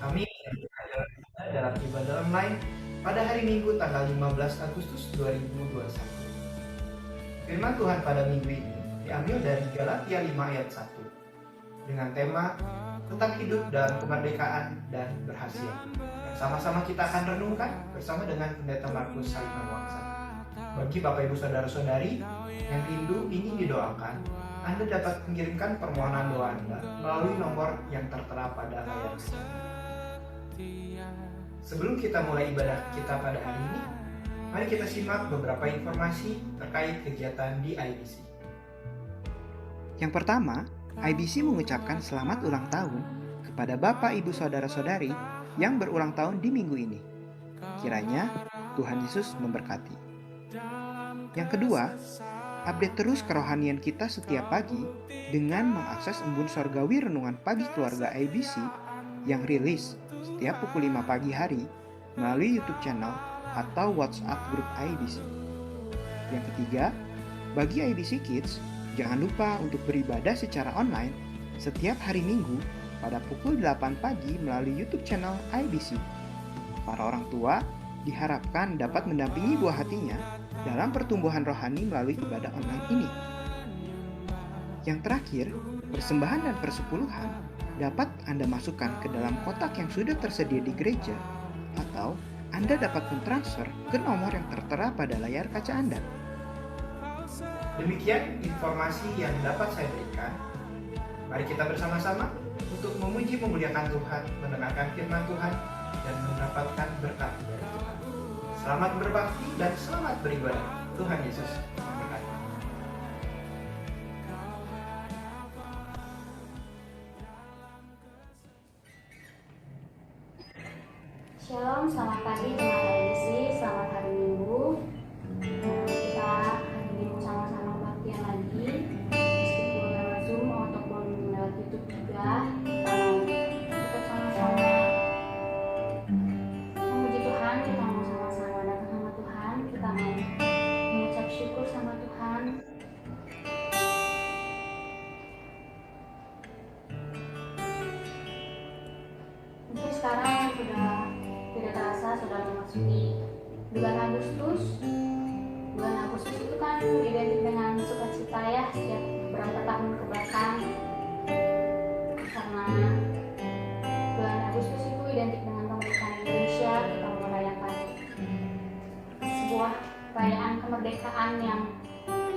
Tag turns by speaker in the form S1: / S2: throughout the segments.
S1: Kami dalam ibadah online pada hari Minggu tanggal 15 Agustus 2021. Firman Tuhan pada minggu ini diambil dari Galatia 5 ayat 1 dengan tema tentang hidup dalam kemerdekaan dan berhasil. Sama-sama kita akan renungkan bersama dengan Pendeta Markus Saliman Wangsa. Bagi Bapak Ibu Saudara-saudari yang rindu ingin didoakan, Anda dapat mengirimkan permohonan doa Anda melalui nomor yang tertera pada layar kaca. Sebelum kita mulai ibadah kita pada hari ini, mari kita simak beberapa informasi terkait kegiatan di IBC.
S2: Yang pertama, IBC mengucapkan selamat ulang tahun kepada Bapak Ibu Saudara-saudari yang berulang tahun di minggu ini. Kiranya Tuhan Yesus memberkati. Yang kedua, update terus kerohanian kita setiap pagi dengan mengakses embun sorgawi renungan pagi keluarga IBC yang rilis setiap pukul 5 pagi hari melalui YouTube channel atau WhatsApp grup IBC. Yang ketiga, bagi IBC Kids, jangan lupa untuk beribadah secara online setiap hari Minggu pada pukul 8 pagi melalui YouTube channel IBC. Para orang tua diharapkan dapat mendampingi buah hatinya dalam pertumbuhan rohani melalui ibadah online ini. Yang terakhir, persembahan dan persepuluhan dapat Anda masukkan ke dalam kotak yang sudah tersedia di gereja, atau Anda dapat mentransfer ke nomor yang tertera pada layar kaca Anda.
S1: Demikian informasi yang dapat saya berikan. Mari kita bersama-sama untuk memuji memuliakan Tuhan, mendengarkan firman Tuhan, dan mendapatkan berkat dari Tuhan. Selamat berbakti dan selamat beribadah. Tuhan Yesus memberkati.
S3: Shalom, selamat pagi jemaat IBC, selamat hari Minggu. Kita hari ini mau sama-sama baktian lagi, meskipun lewat Zoom ataupun lewat YouTube juga. Kita sama-sama memuji Tuhan, kita mau sama-sama datang sama Tuhan, kita mau mengucap syukur sama Tuhan. Mungkin sekarang sudah tidak terasa sudah memasuki bulan Agustus. Bulan Agustus itu kan identik dengan sukacita ya, setiap beberapa tahun ke belakang, karena bulan Agustus itu identik dengan kemerdekaan Indonesia. Kita merayakan sebuah perayaan kemerdekaan yang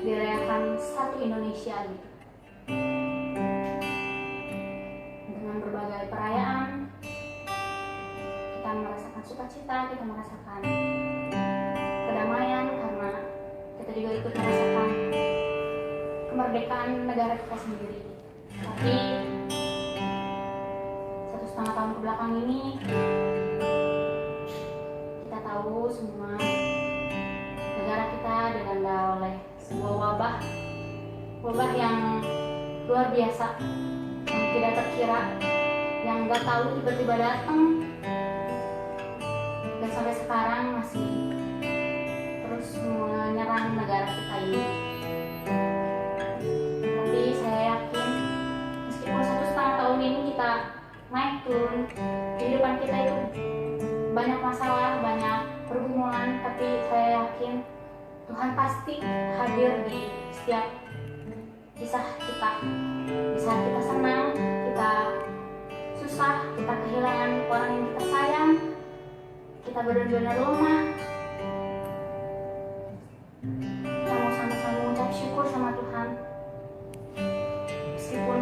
S3: dirayakan satu Indonesia gitu, dengan berbagai perayaan. Kita merasakan sukacita, kita merasakan kedamaian karena kita juga ikut merasakan kemerdekaan negara kita sendiri. Tapi 1,5 tahun kebelakang ini kita tahu semua negara kita dilanda oleh sebuah wabah yang luar biasa, yang tidak terkira, yang nggak tahu tiba-tiba datang. Dan sampai sekarang masih terus menyerang negara kita ini. Tapi saya yakin meskipun 1,5 tahun ini kita naik turun, kehidupan kita itu banyak masalah, banyak pergumulan, tapi saya yakin Tuhan pasti hadir di setiap kisah kita. Di saat kita senang, kita susah, kita kehilangan orang yang kita sayang, kita benar-benar lemah, kita mau sama-sama mengucap syukur sama Tuhan. Meskipun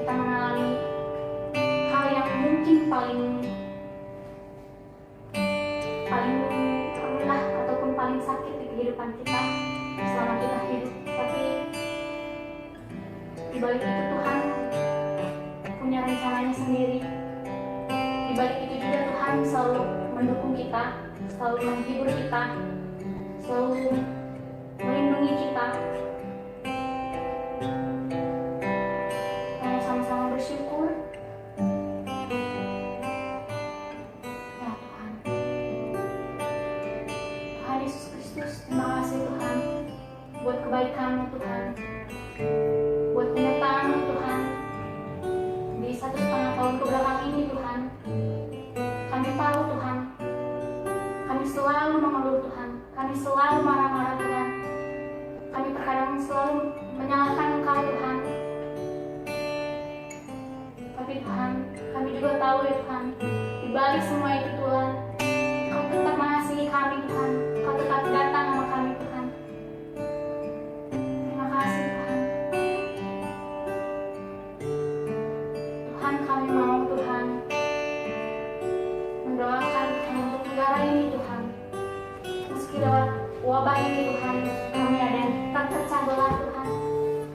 S3: kita mengalami hal yang mungkin paling rendah ataupun paling sakit di kehidupan kita selama kita hidup, tapi di balik itu Tuhan punya rencananya sendiri. Di balik itu juga Tuhan selalu mendukung kita, selalu menghibur kita, selalu melindungi kita. Kita sama-sama bersyukur. Ya Tuhan, Tuhan Yesus Kristus, terima kasih Tuhan buat kebaikan-Mu Tuhan, buat penyertaan-Mu Tuhan di 1,5 tahun kebelakang ini Tuhan. kami selalu marah-marah Tuhan. Kami terkadang selalu menyalahkan Engkau Tuhan. Tapi Tuhan, kami juga tahu ya Tuhan, di balik semua itu Tuhan, Engkau tetap mengasihi kami Tuhan. Engkau tetap datang sama kami Tuhan. Terima kasih Tuhan. Tuhan, kami mau Tuhan mendoakan Tuhan untuk negara ini Tuhan. Meski lewat wabah ini Tuhan, kami ada yang terpecah belah Tuhan.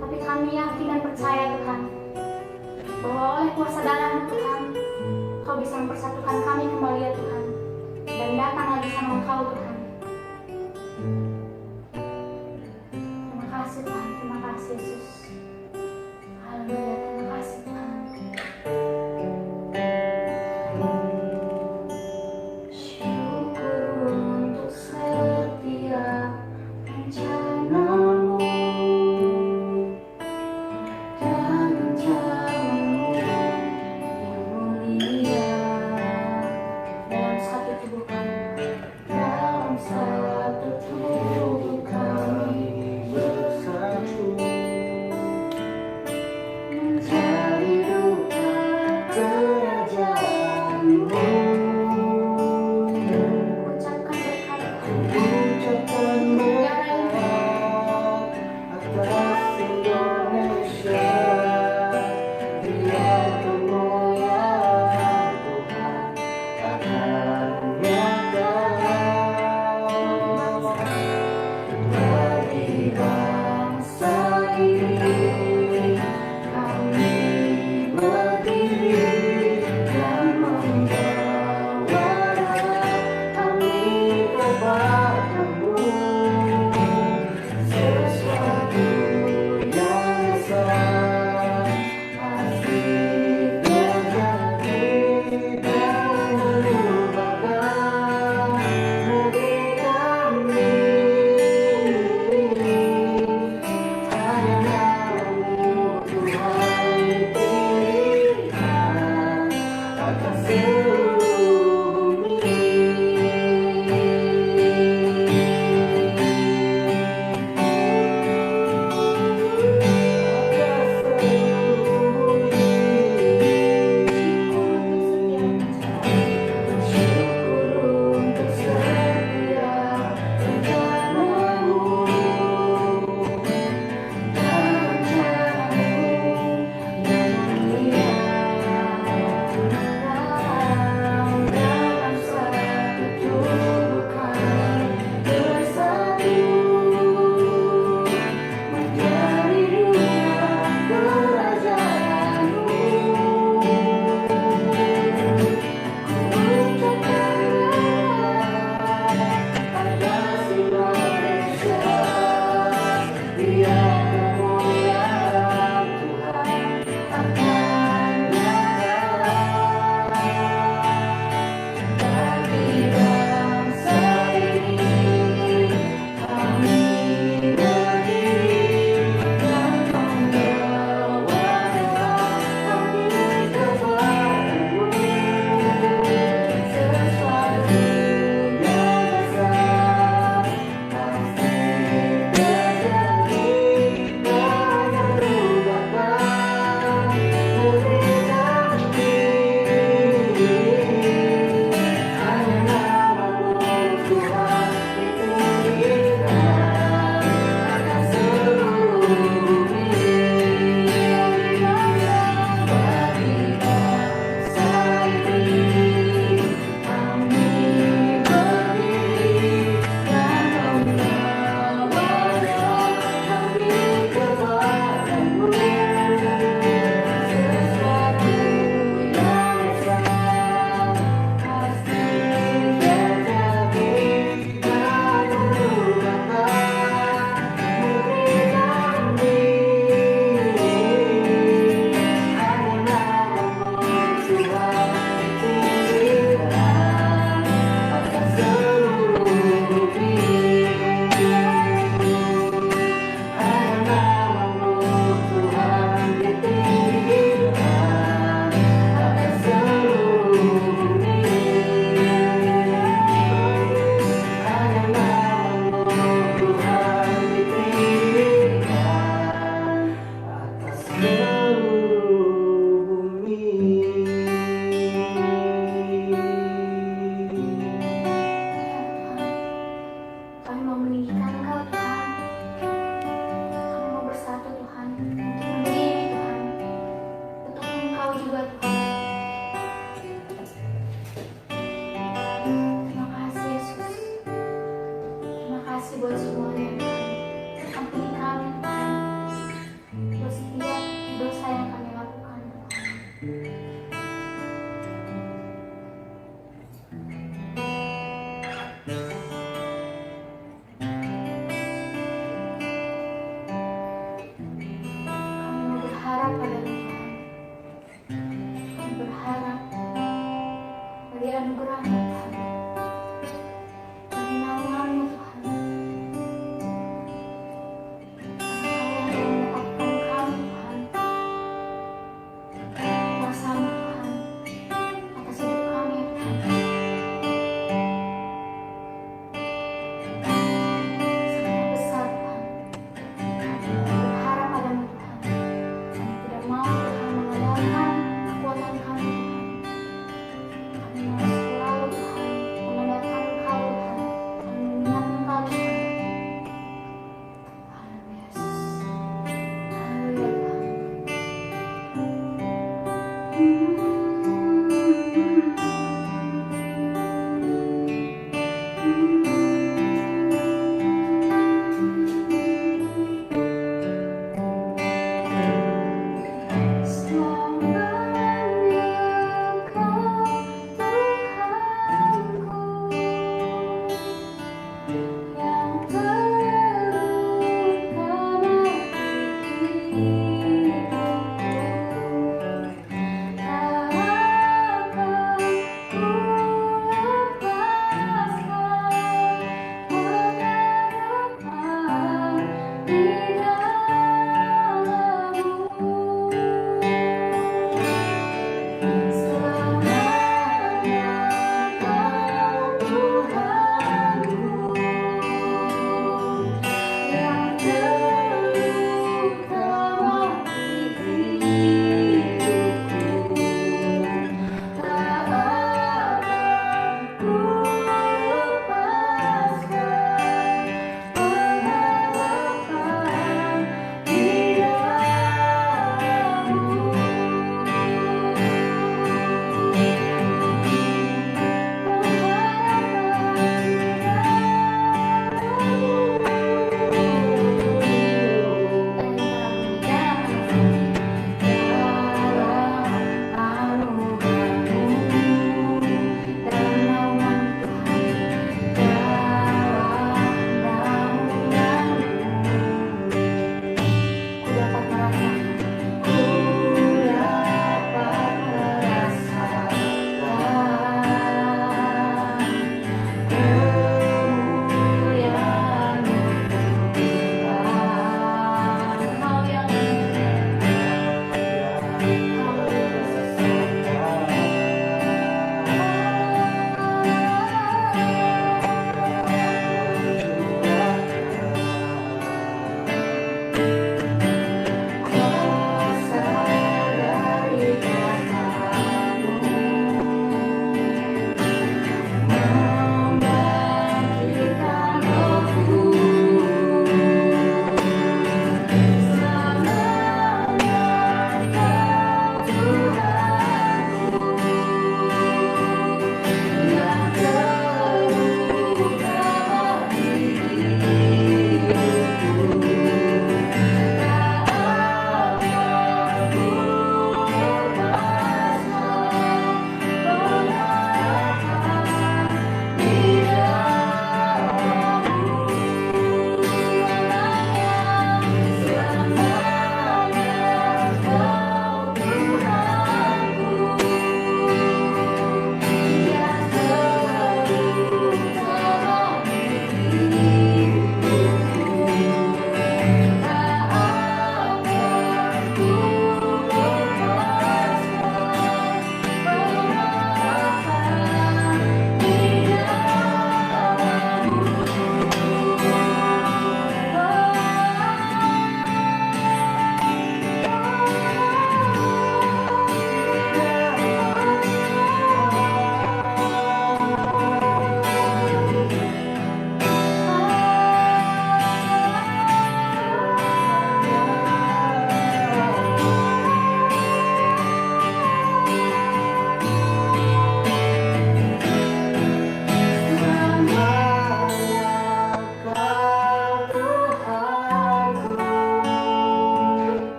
S3: Tapi kami yakin dan percaya Tuhan, bahwa oleh kuasa darah Tuhan, Kau bisa mempersatukan kami kembali ya Tuhan, dan datang lagi sama Engkau Tuhan. Terima kasih Tuhan, terima kasih Yesus. Haleluya, terima kasih Tuhan. Syukur untuk setiap rencana-Mu dan rencana-Mu yang mulia. Dalam satu tubuh kami, dalam satu tubuh kami bersatu, mencari duka kerajaan-Mu. Ucapkan berkat negara ini.
S4: Atas Indonesia, biar kemuliaan Tuhan akan nyata. Bagi bangsa ini, kami berdiri dan membawa kami kepada-Mu. Sesuatu yang besar pasti terjadi dan mengubahkan negeri kami. Hanya Mu Tuhan dipilihkan atas seluruh bumi. Syukur untuk setiap rencana-Mu dan rencana-Mu yang mulia.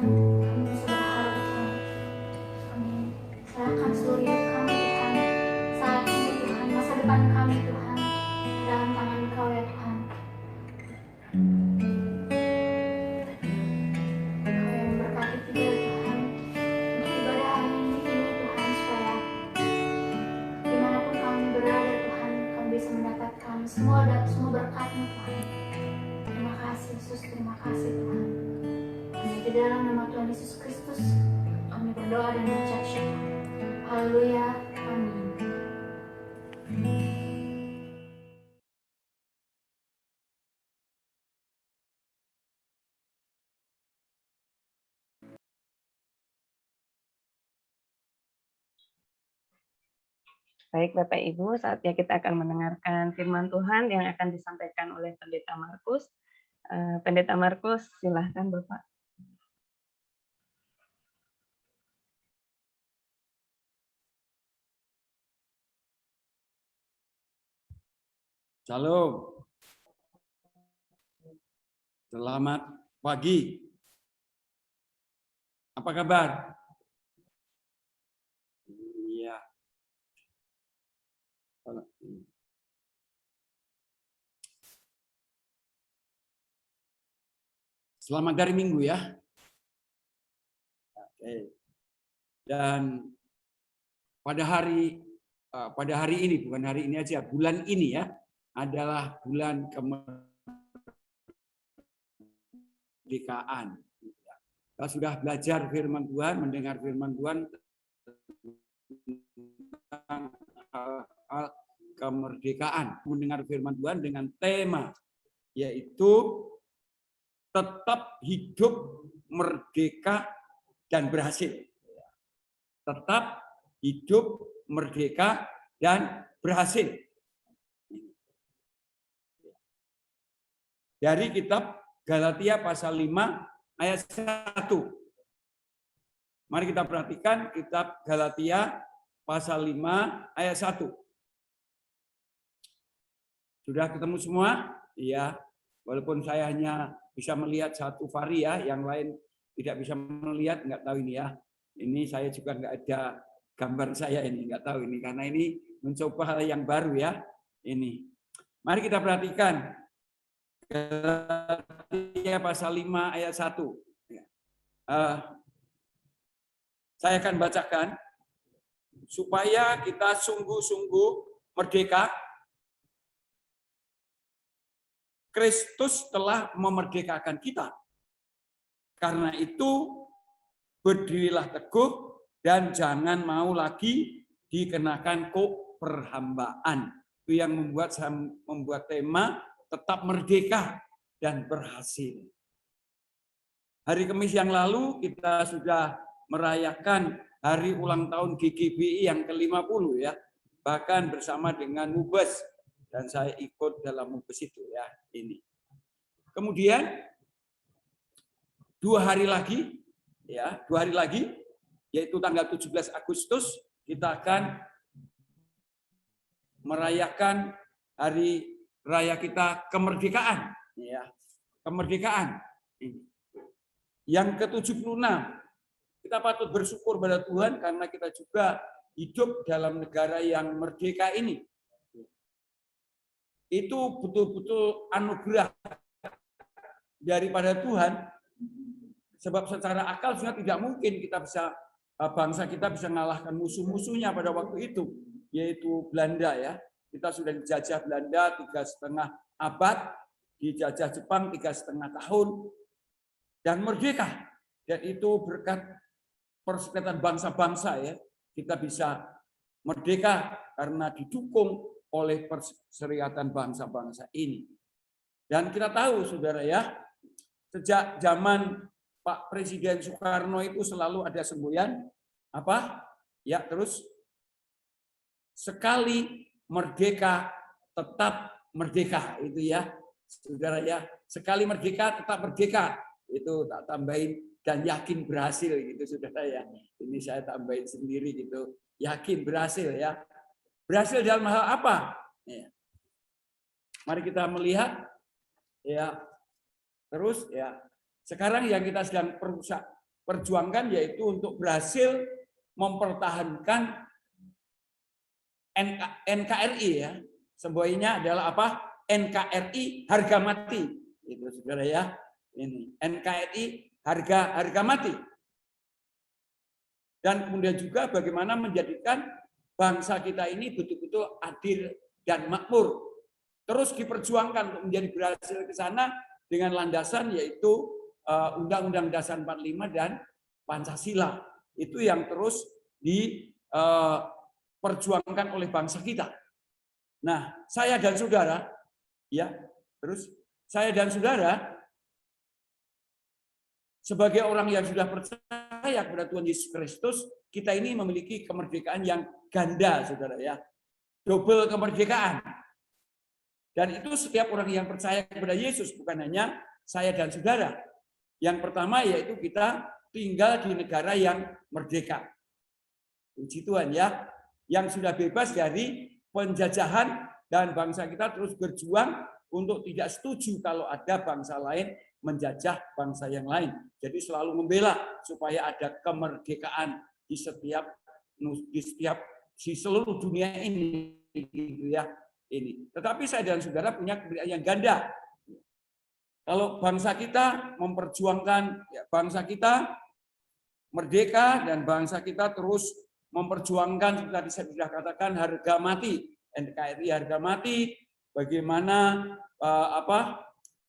S3: kami bisa berharap Tuhan. Kami serahkan seluruh hidup kami Tuhan, saat ini Tuhan, masa depan kami Tuhan, dalam tangan Engkau ya Tuhan. Engkau yang memberkati kita Tuhan, untuk ibadah hari ini Tuhan, supaya dimanapun kami berada Tuhan, kami bisa mendapatkan semua berkat-Mu Tuhan. Terima kasih Yesus, terima kasih Tuhan. Di dalam nama Tuhan Yesus Kristus, kami berdoa dan mengucap syukur. Haleluya, amin.
S5: Baik Bapak Ibu, saatnya kita akan mendengarkan firman Tuhan yang akan disampaikan oleh Pendeta Markus. Pendeta Markus, silahkan Bapak.
S6: Shalom. Selamat pagi. Apa kabar? Iya. Selamat dari Minggu ya. Oke. Dan pada hari ini, bukan hari ini aja, bulan ini ya, adalah bulan kemerdekaan. Kita sudah belajar firman Tuhan, mendengar firman Tuhan tentang hal kemerdekaan, mendengar firman Tuhan dengan tema yaitu tetap hidup merdeka dan berhasil. Tetap hidup merdeka dan berhasil. Dari kitab Galatia pasal 5 ayat 1. Mari kita perhatikan kitab Galatia pasal 5 ayat 1. Sudah ketemu semua? Iya. Walaupun saya hanya bisa melihat satu varia, yang lain tidak bisa melihat, nggak tahu ini ya. Ini saya juga nggak ada gambar saya ini, nggak tahu ini, karena ini mencoba hal yang baru ya. Ini. Mari kita perhatikan. Galatia pasal 5 ayat 1. Saya akan bacakan supaya kita sungguh-sungguh merdeka. Kristus telah memerdekakan kita. Karena itu berdirilah teguh dan jangan mau lagi dikenakan perhambaan. Itu yang membuat tema tetap merdeka dan berhasil. Hari Kamis yang lalu kita sudah merayakan hari ulang tahun GGBI yang ke-50 ya. Bahkan bersama dengan Mubes, dan saya ikut dalam Mubes itu ya, ini. Kemudian 2 hari lagi ya, 2 hari lagi yaitu tanggal 17 Agustus kita akan merayakan hari raya kita kemerdekaan ya. Kemerdekaan ini. Yang ke-76 kita patut bersyukur pada Tuhan karena kita juga hidup dalam negara yang merdeka ini. Itu betul-betul anugerah daripada Tuhan, sebab secara akal sudah tidak mungkin bangsa kita bisa mengalahkan musuh-musuhnya pada waktu itu, yaitu Belanda ya. Kita sudah dijajah Belanda 3,5 abad, dijajah Jepang 3,5 tahun, dan merdeka. Dan itu berkat persekutuan bangsa-bangsa ya, kita bisa merdeka karena didukung oleh perserikatan bangsa-bangsa ini. Dan kita tahu saudara ya, sejak zaman Pak Presiden Soekarno itu selalu ada semboyan apa? Ya, terus sekali merdeka tetap merdeka, itu ya. Saudara ya, sekali merdeka tetap merdeka. Itu tak tambahin dan yakin berhasil gitu saudara ya. Ini saya tambahin sendiri gitu. Yakin berhasil ya. Berhasil dalam hal apa? Ya. Mari kita melihat ya. Terus ya. Sekarang yang kita sedang perjuangkan yaitu untuk berhasil mempertahankan NKRI ya. Semboyannya adalah apa? NKRI harga mati. Itu saudara ya. Ini NKRI harga mati. Dan kemudian juga bagaimana menjadikan bangsa kita ini betul-betul adil dan makmur. Terus diperjuangkan untuk menjadi berhasil ke sana dengan landasan yaitu Undang-Undang Dasar 45 dan Pancasila. Itu yang terus diperjuangkan oleh bangsa kita. Nah, saya dan saudara, ya, terus saya dan saudara sebagai orang yang sudah percaya kepada Tuhan Yesus Kristus, kita ini memiliki kemerdekaan yang ganda, saudara ya, double kemerdekaan. Dan itu setiap orang yang percaya kepada Yesus, bukan hanya saya dan saudara. Yang pertama yaitu kita tinggal di negara yang merdeka. Puji Tuhan ya, yang sudah bebas dari penjajahan dan bangsa kita terus berjuang untuk tidak setuju kalau ada bangsa lain menjajah bangsa yang lain. Jadi selalu membela supaya ada kemerdekaan di seluruh dunia ini gitu ya. Ini. Tetapi saya dan saudara punya kemerdekaan yang ganda. Kalau bangsa kita memperjuangkan, ya, bangsa kita merdeka dan bangsa kita terus memperjuangkan, tadi saya sudah katakan, harga mati, NKRI harga mati, bagaimana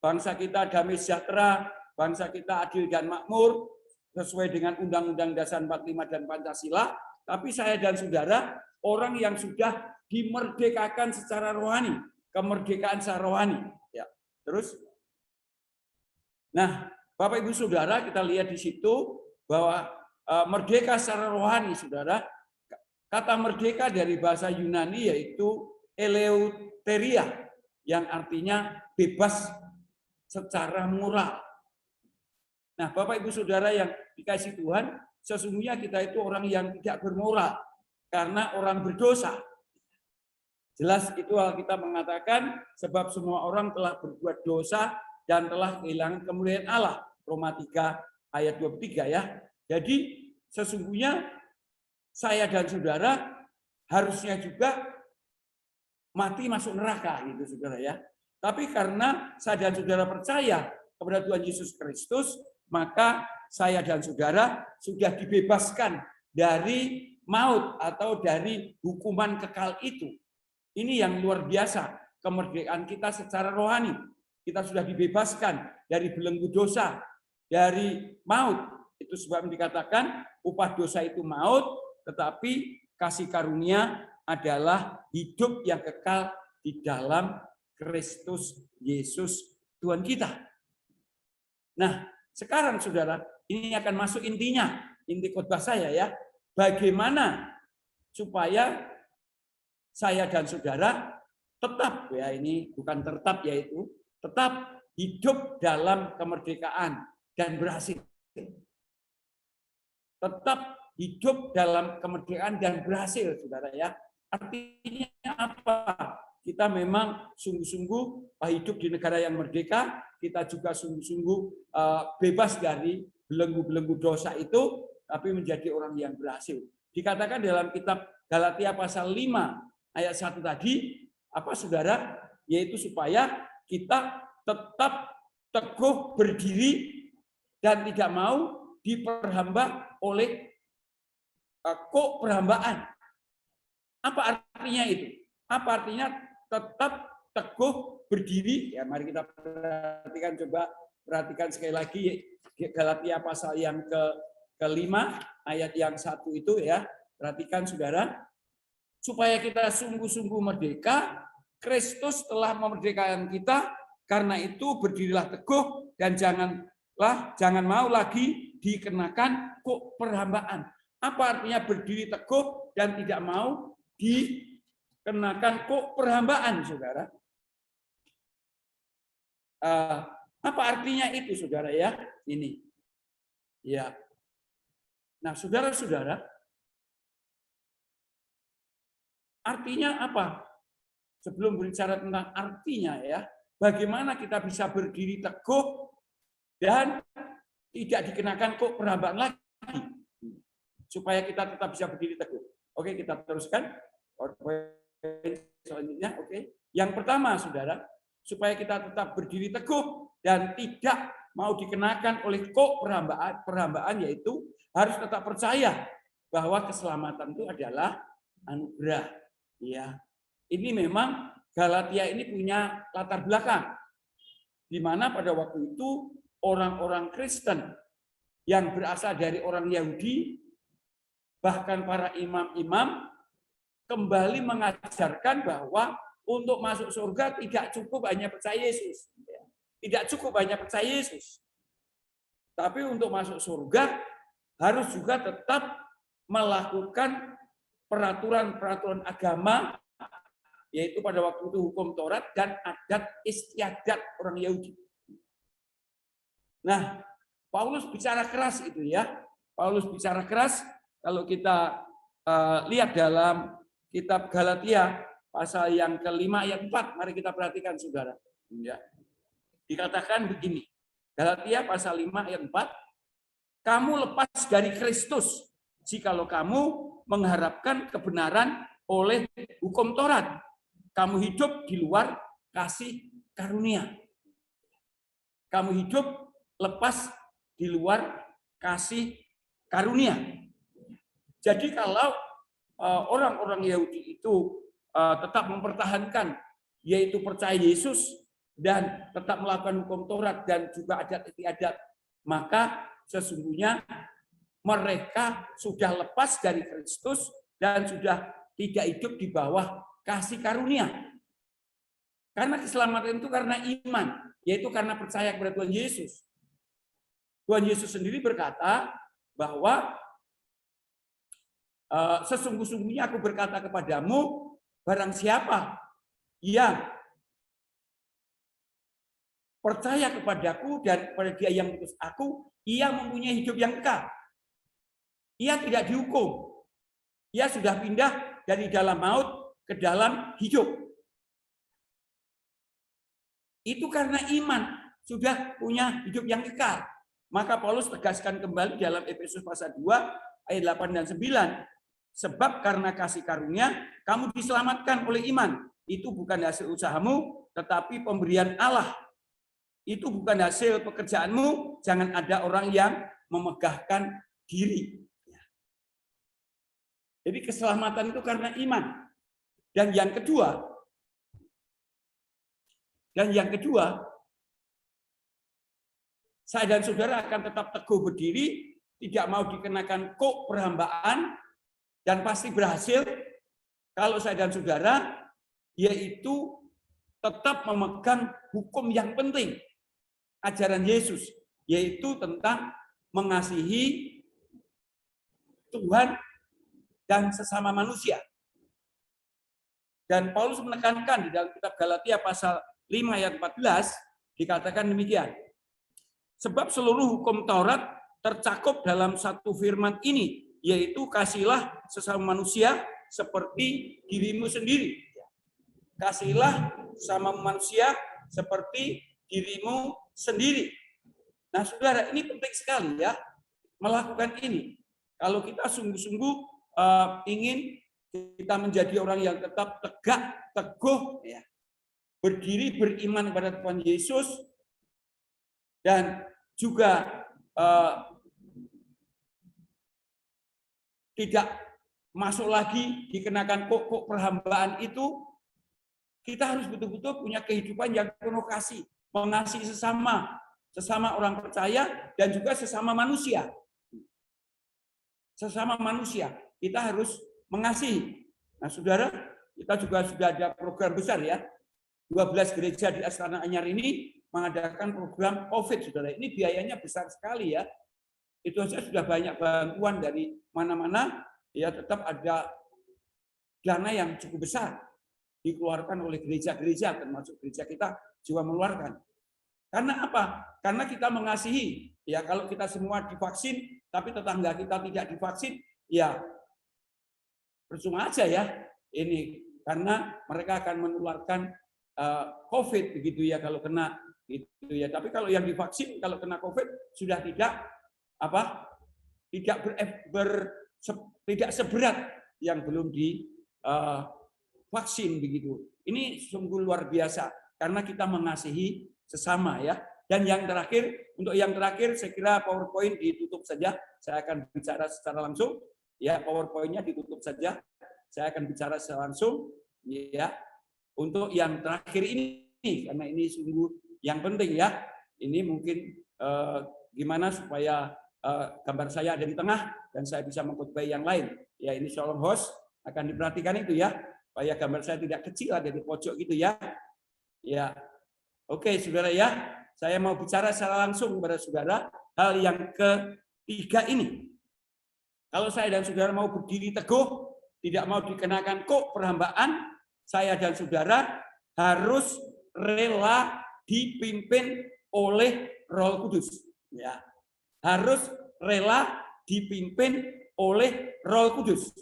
S6: bangsa kita damai sejahtera, bangsa kita adil dan makmur, sesuai dengan Undang-Undang Dasar 45 dan Pancasila, tapi saya dan saudara, orang yang sudah dimerdekakan secara rohani, kemerdekaan secara rohani. Ya, terus. Nah, Bapak Ibu Saudara, kita lihat di situ bahwa merdeka secara rohani, saudara. Kata merdeka dari bahasa Yunani yaitu eleuteria, yang artinya bebas secara moral. Nah, Bapak Ibu Saudara yang dikasihi Tuhan, sesungguhnya kita itu orang yang tidak bermoral karena orang berdosa. Jelas itu Alkitab mengatakan sebab semua orang telah berbuat dosa dan telah kehilangan kemuliaan Allah. Roma 3 ayat 23 ya. Jadi sesungguhnya saya dan saudara harusnya juga mati masuk neraka gitu saudara ya. Tapi karena saya dan saudara percaya kepada Tuhan Yesus Kristus, maka saya dan saudara sudah dibebaskan dari maut atau dari hukuman kekal itu. Ini yang luar biasa, kemerdekaan kita secara rohani. Kita sudah dibebaskan dari belenggu dosa, dari maut. Itu sebab dikatakan upah dosa itu maut, tetapi kasih karunia adalah hidup yang kekal di dalam Kristus Yesus Tuhan kita. Nah, sekarang saudara, ini akan masuk intinya, inti khotbah saya ya. Bagaimana supaya saya dan saudara tetap, ya ini bukan tetap yaitu, tetap hidup dalam kemerdekaan dan berhasil. Tetap hidup dalam kemerdekaan dan berhasil, saudara ya. Artinya apa? Kita memang sungguh-sungguh hidup di negara yang merdeka, kita juga sungguh-sungguh bebas dari belenggu-belenggu dosa itu, tapi menjadi orang yang berhasil. Dikatakan dalam kitab Galatia pasal 5 ayat 1 tadi, apa saudara? Yaitu supaya kita tetap teguh berdiri dan tidak mau diperhamba oleh perhambaan. Apa artinya itu? Apa artinya tetap teguh berdiri? Ya, mari kita perhatikan, coba perhatikan sekali lagi Galatia pasal yang kelima ayat yang 1 itu ya. Perhatikan saudara, supaya kita sungguh-sungguh merdeka, Kristus telah memerdekakan kita, karena itu berdirilah teguh dan jangan mau lagi dikenakan perhambaan. Apa artinya berdiri teguh dan tidak mau dikenakan perhambaan, saudara? Apa artinya itu, saudara ya? Ini, ya. Nah, saudara-saudara, artinya apa? Sebelum berbicara tentang artinya ya, bagaimana kita bisa berdiri teguh dan tidak dikenakan kok perhambaan lagi, supaya kita tetap bisa berdiri teguh. Oke, kita teruskan. Selanjutnya, oke. Yang pertama, saudara, supaya kita tetap berdiri teguh dan tidak mau dikenakan oleh kok perhambaan, yaitu harus tetap percaya bahwa keselamatan itu adalah anugerah. Ya, ini memang Galatia ini punya latar belakang, di mana pada waktu itu orang-orang Kristen yang berasal dari orang Yahudi, bahkan para imam-imam, kembali mengajarkan bahwa untuk masuk surga tidak cukup hanya percaya Yesus. Tidak cukup hanya percaya Yesus. Tapi untuk masuk surga harus juga tetap melakukan peraturan-peraturan agama, yaitu pada waktu itu hukum Taurat dan adat istiadat orang Yahudi. Nah, Paulus bicara keras itu ya. Paulus bicara keras kalau kita lihat dalam kitab Galatia pasal yang kelima ayat 4. Mari kita perhatikan, saudara. Ya. Dikatakan begini. Galatia pasal 5 ayat 4. Kamu lepas dari Kristus jikalau kamu mengharapkan kebenaran oleh hukum Taurat. Kamu hidup di luar kasih karunia. Kamu hidup lepas di luar kasih karunia. Jadi kalau orang-orang Yahudi itu tetap mempertahankan, yaitu percaya Yesus dan tetap melakukan hukum Taurat dan juga adat istiadat, maka sesungguhnya mereka sudah lepas dari Kristus dan sudah tidak hidup di bawah kasih karunia. Karena keselamatan itu karena iman, yaitu karena percaya kepada Tuhan Yesus. Tuhan Yesus sendiri berkata bahwa sesungguh-sungguhnya aku berkata kepadamu, barang siapa yang percaya kepadaku dan kepada Dia yang mengutus aku, ia mempunyai hidup yang kekal. Ia tidak dihukum. Ia sudah pindah dari dalam maut ke dalam hidup. Itu karena iman, sudah punya hidup yang kekal. Maka Paulus tegaskan kembali dalam Efesus pasal 2 ayat 8 dan 9. Sebab karena kasih karunia kamu diselamatkan oleh iman. Itu bukan hasil usahamu, tetapi pemberian Allah. Itu bukan hasil pekerjaanmu, jangan ada orang yang memegahkan diri. Jadi keselamatan itu karena iman. Dan yang kedua, saya dan saudara akan tetap teguh berdiri, tidak mau dikenakan kok perhambaan, dan pasti berhasil kalau saya dan saudara, yaitu tetap memegang hukum yang penting, ajaran Yesus, yaitu tentang mengasihi Tuhan dan sesama manusia. Dan Paulus menekankan di dalam kitab Galatia pasal 5 ayat 14, dikatakan demikian. Sebab seluruh hukum Taurat tercakup dalam satu firman ini, yaitu kasihlah sesama manusia seperti dirimu sendiri. Kasihlah sesama manusia seperti dirimu sendiri. Nah, saudara, ini penting sekali ya, melakukan ini. Kalau kita sungguh-sungguh ingin kita menjadi orang yang tetap tegak, teguh, ya, berdiri beriman kepada Tuhan Yesus, dan juga tidak masuk lagi dikenakan kok perhambaan itu, kita harus betul-betul punya kehidupan yang penuh kasih, mengasihi sesama orang percaya dan juga sesama manusia. Sesama manusia kita harus mengasihi. Nah, saudara, kita juga sudah ada program besar ya. 12 gereja di Astana Anyar ini mengadakan program COVID, saudara. Ini biayanya besar sekali ya. Itu saja sudah banyak bantuan dari mana-mana, ya tetap ada dana yang cukup besar dikeluarkan oleh gereja-gereja, termasuk gereja kita juga mengeluarkan. Karena apa? Karena kita mengasihi. Ya, kalau kita semua divaksin, tapi tetangga kita tidak divaksin, ya percuma aja ya ini, karena mereka akan menularkan COVID begitu ya kalau kena gitu ya. Tapi kalau yang divaksin kalau kena COVID sudah tidak tidak seberat yang belum divaksin begitu. Ini sungguh luar biasa karena kita mengasihi sesama ya. Dan yang terakhir, untuk yang terakhir saya kira PowerPoint ditutup saja. Saya akan bicara secara langsung. Ya, PowerPoint-nya ditutup saja. Saya akan bicara secara langsung. Ya, untuk yang terakhir ini, karena ini sungguh yang penting ya. Ini mungkin gimana supaya gambar saya ada di tengah dan saya bisa mengkhotbah yang lain. Ya, ini Shalom host akan diperhatikan itu ya, supaya gambar saya tidak kecil ada di pojok gitu ya. Ya, oke saudara ya. Saya mau bicara secara langsung kepada saudara hal yang ketiga ini. Kalau saya dan saudara mau berdiri teguh, tidak mau dikenakan kok perhambaan, saya dan saudara harus rela dipimpin oleh Roh Kudus. Ya, harus rela dipimpin oleh Roh Kudus.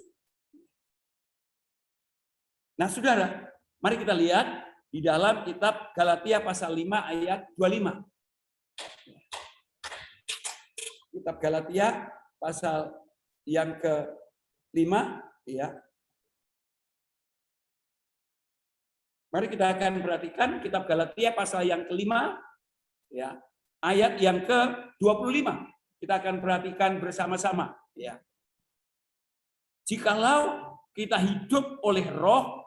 S6: Nah, saudara, mari kita lihat di dalam kitab Galatia pasal 5 ayat 25. Kitab Galatia pasal yang ke-5 ya. Mari kita akan perhatikan kitab Galatia pasal yang ke-5 ya, ayat yang ke-25. Kita akan perhatikan bersama-sama ya. Jikalau kita hidup oleh Roh,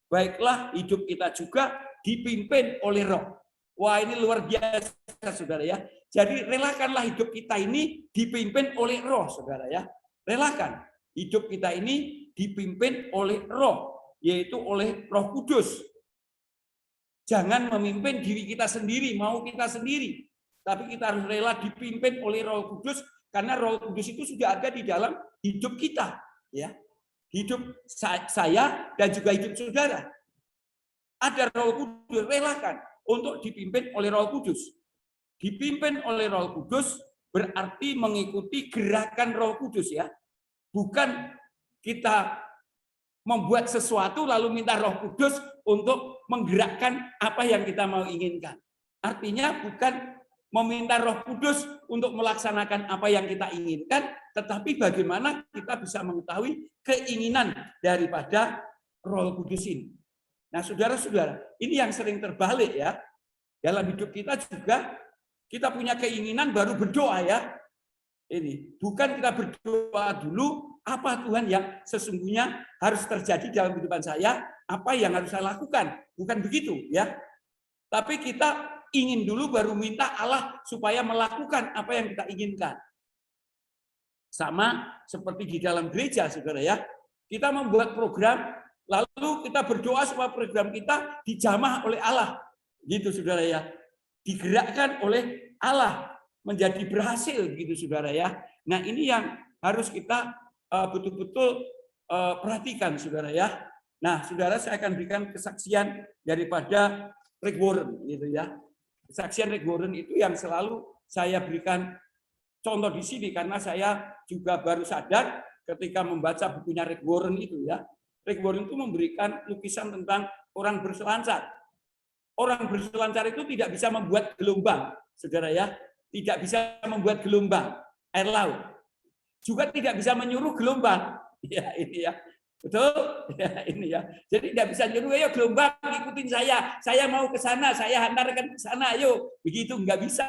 S6: baiklah hidup kita juga dipimpin oleh Roh. Wah, ini luar biasa saudara ya. Jadi relakanlah hidup kita ini dipimpin oleh Roh saudara ya. Relakan hidup kita ini dipimpin oleh Roh, yaitu oleh Roh Kudus. Jangan memimpin diri kita sendiri, mau kita sendiri. Tapi kita harus rela dipimpin oleh Roh Kudus karena Roh Kudus itu sudah ada di dalam hidup kita ya. Hidup saya dan juga hidup saudara. Ada Roh Kudus, relakan untuk dipimpin oleh Roh Kudus. Dipimpin oleh Roh Kudus berarti mengikuti gerakan Roh Kudus ya. Bukan kita membuat sesuatu lalu minta Roh Kudus untuk menggerakkan apa yang kita mau inginkan. Artinya bukan meminta Roh Kudus untuk melaksanakan apa yang kita inginkan, tetapi bagaimana kita bisa mengetahui keinginan daripada Roh Kudus ini. Nah, saudara-saudara, ini yang sering terbalik ya. Dalam hidup kita juga kita punya keinginan baru berdoa ya. Ini bukan kita berdoa dulu apa Tuhan yang sesungguhnya harus terjadi dalam kehidupan saya, apa yang harus saya lakukan. Bukan begitu ya. Tapi kita ingin dulu baru minta Allah supaya melakukan apa yang kita inginkan. Sama seperti di dalam gereja, saudara ya. Kita membuat program, lalu kita berdoa supaya program kita dijamah oleh Allah. Gitu, saudara ya. Digerakkan oleh Allah menjadi berhasil, gitu, saudara ya. Nah, ini yang harus kita betul-betul perhatikan, saudara ya. Nah, saudara, saya akan berikan kesaksian daripada Rick Warren, gitu ya. Kesaksian Rick Warren itu yang selalu saya berikan contoh di sini karena saya juga baru sadar ketika membaca bukunya Rick Warren itu ya. Rick Warren itu memberikan lukisan tentang orang berselancar. Orang berselancar itu tidak bisa membuat gelombang, saudara ya. Tidak bisa membuat gelombang air laut. Juga tidak bisa menyuruh gelombang. Ya, ini ya. Betul? Ya, ini ya. Jadi tidak bisa nyuruh, ayo gelombang ikutin saya mau ke sana, saya hantarkan ke sana, ayo. Begitu nggak bisa,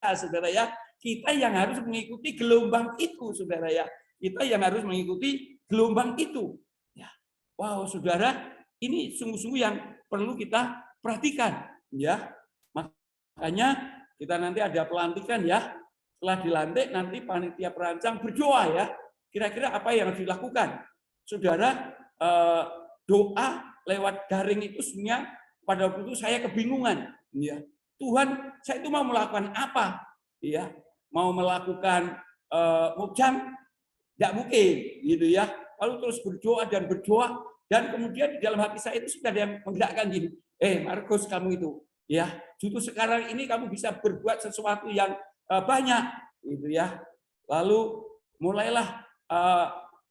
S6: saudara ya. Kita yang harus mengikuti gelombang itu, saudara ya. Kita yang harus mengikuti gelombang itu. Ya. Wow, saudara, ini sungguh-sungguh yang perlu kita perhatikan, ya. Makanya kita nanti ada pelantikan ya. Setelah dilantik nanti panitia perancang berdoa ya. Kira-kira apa yang harus dilakukan? Saudara, doa lewat daring itu sebenarnya pada waktu itu saya kebingungan. Ya. Tuhan, saya itu mau melakukan apa? Ya, mau melakukan mujang? Tidak mungkin, gitu ya. Lalu terus berdoa dan kemudian di dalam hati saya itu sudah ada yang menggerakkan gini. Markus, kamu itu, ya, justru sekarang ini kamu bisa berbuat sesuatu yang banyak, gitu ya. Lalu mulailah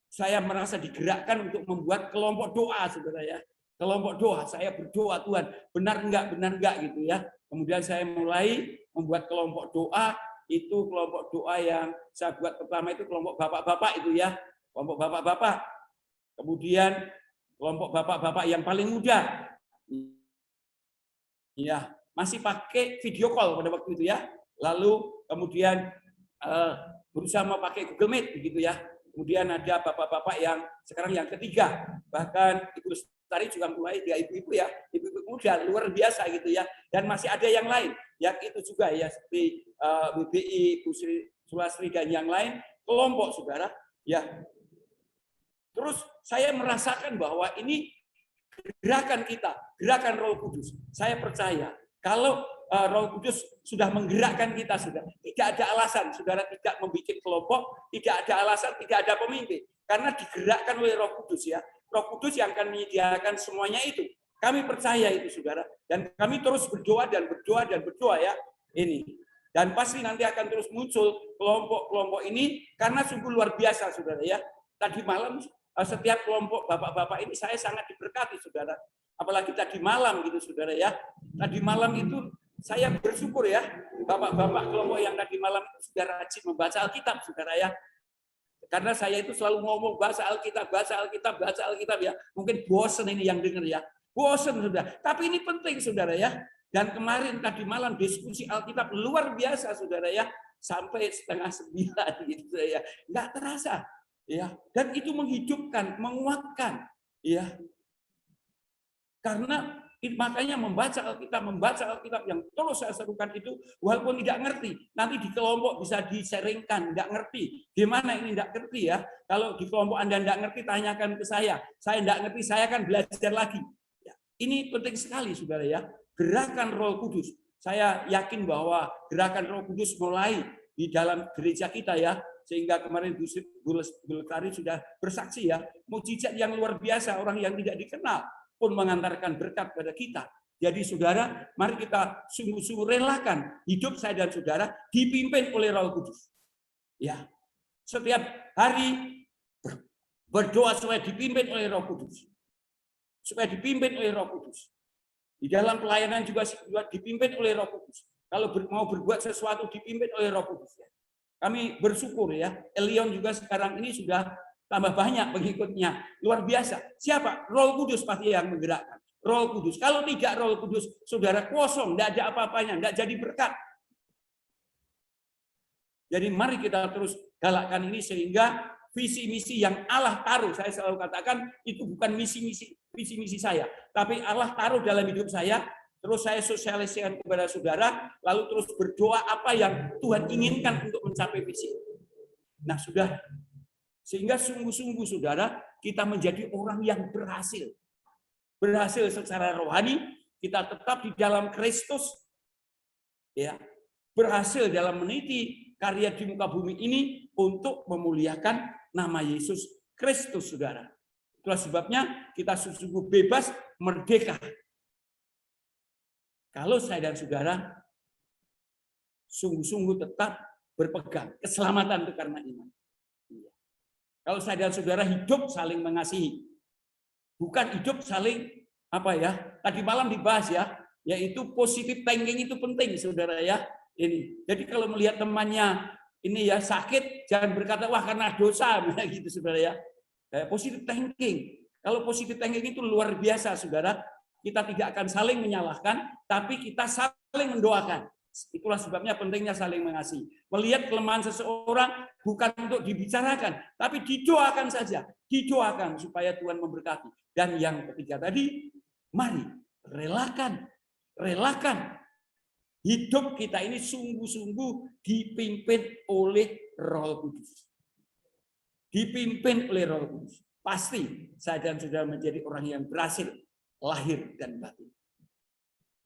S6: saya merasa digerakkan untuk membuat kelompok doa, saudara ya. kelompok doa. Saya berdoa, Tuhan, benar enggak gitu ya. Kemudian saya mulai membuat kelompok doa. Itu kelompok doa yang saya buat pertama itu kelompok bapak-bapak itu ya. Kelompok bapak-bapak. Kemudian kelompok bapak-bapak yang paling muda. Ya, masih pakai video call pada waktu itu ya. Lalu kemudian berusaha memakai Google Meet begitu ya. Kemudian ada bapak-bapak yang sekarang yang ketiga, bahkan Ibu Lestari juga mulai, dia ibu-ibu ya, ibu-ibu muda luar biasa gitu ya. Dan masih ada yang lain, yang itu juga ya seperti WBI, Bu Sulastri dan yang lain, kelompok saudara ya. Terus saya merasakan bahwa ini gerakan kita, gerakan Roh Kudus. Saya percaya kalau Roh Kudus sudah menggerakkan kita, sudah tidak ada alasan saudara tidak membuat kelompok, tidak ada alasan, tidak ada pemimpin, karena digerakkan oleh Roh Kudus ya. Roh Kudus yang akan menyediakan semuanya itu. Kami percaya itu saudara, dan kami terus berdoa dan berdoa dan berdoa ya ini. Dan pasti nanti akan terus muncul kelompok-kelompok ini karena sungguh luar biasa saudara ya. Tadi malam setiap kelompok bapak-bapak ini saya sangat diberkati saudara. Apalagi tadi malam gitu saudara ya. Tadi malam itu saya bersyukur ya, bapak-bapak kelompok yang tadi malam itu sudah rajin membaca Alkitab saudara ya. Karena saya itu selalu ngomong baca Alkitab, baca Alkitab, baca Alkitab ya. Mungkin bosen ini yang dengar ya. Bosen sudah. Tapi ini penting saudara ya. Dan kemarin tadi malam diskusi Alkitab luar biasa saudara ya. Sampai 8:30 gitu ya. Nggak terasa. Ya, dan itu menghidupkan, menguatkan, ya. Karena makanya membaca Alkitab yang terus saya serukan itu, walaupun tidak ngerti, nanti di kelompok bisa diseringkan, tidak ngerti. Gimana ini tidak ngerti ya? Kalau di kelompok Anda tidak ngerti, tanyakan ke saya. Saya tidak ngerti, saya akan belajar lagi. Ya, ini penting sekali, saudara ya. Gerakan Roh Kudus. Saya yakin bahwa gerakan Roh Kudus mulai di dalam gereja kita ya. Sehingga kemarin Bu Lestari sudah bersaksi ya, mukjizat yang luar biasa, orang yang tidak dikenal pun mengantarkan berkat pada kita. Jadi saudara, mari kita sungguh-sungguh relakan hidup saya dan saudara dipimpin oleh Roh Kudus. Ya, setiap hari berdoa supaya dipimpin oleh Roh Kudus. Supaya dipimpin oleh Roh Kudus. Di dalam pelayanan juga dipimpin oleh Roh Kudus. Kalau mau berbuat sesuatu dipimpin oleh Roh Kudus. Kami bersyukur ya, Elion juga sekarang ini sudah tambah banyak pengikutnya. Luar biasa. Siapa? Roh Kudus pasti yang menggerakkan. Roh Kudus. Kalau tidak Roh Kudus, saudara kosong, tidak ada apa-apanya, tidak jadi berkat. Jadi mari kita terus galakkan ini sehingga visi misi yang Allah taruh, saya selalu katakan itu bukan visi misi saya, tapi Allah taruh dalam hidup saya. Terus saya sosialisasikan kepada saudara, lalu terus berdoa apa yang Tuhan inginkan untuk mencapai visi. Nah, sudah. Sehingga sungguh-sungguh saudara, kita menjadi orang yang berhasil. Berhasil secara rohani, kita tetap di dalam Kristus. Ya, berhasil dalam meniti karya di muka bumi ini untuk memuliakan nama Yesus Kristus, saudara. Itulah sebabnya kita sungguh bebas, merdeka. Kalau saya dan saudara sungguh-sungguh tetap berpegang keselamatan itu karena iman. Kalau saya dan saudara hidup saling mengasihi, bukan hidup saling apa ya? Tadi malam dibahas ya, yaitu positive thinking itu penting, saudara ya. Ini. Jadi kalau melihat temannya ini ya sakit, jangan berkata wah karena dosa, gitu saudara ya. Positive thinking. Kalau positive thinking itu luar biasa, saudara. Kita tidak akan saling menyalahkan, tapi kita saling mendoakan. Itulah sebabnya pentingnya saling mengasihi. Melihat kelemahan seseorang bukan untuk dibicarakan, tapi didoakan saja. Didoakan supaya Tuhan memberkati. Dan yang ketiga tadi, mari relakan. Hidup kita ini sungguh-sungguh dipimpin oleh Roh Kudus. Dipimpin oleh Roh Kudus. Pasti saya dan saudara menjadi orang yang berhasil. Lahir dan batin,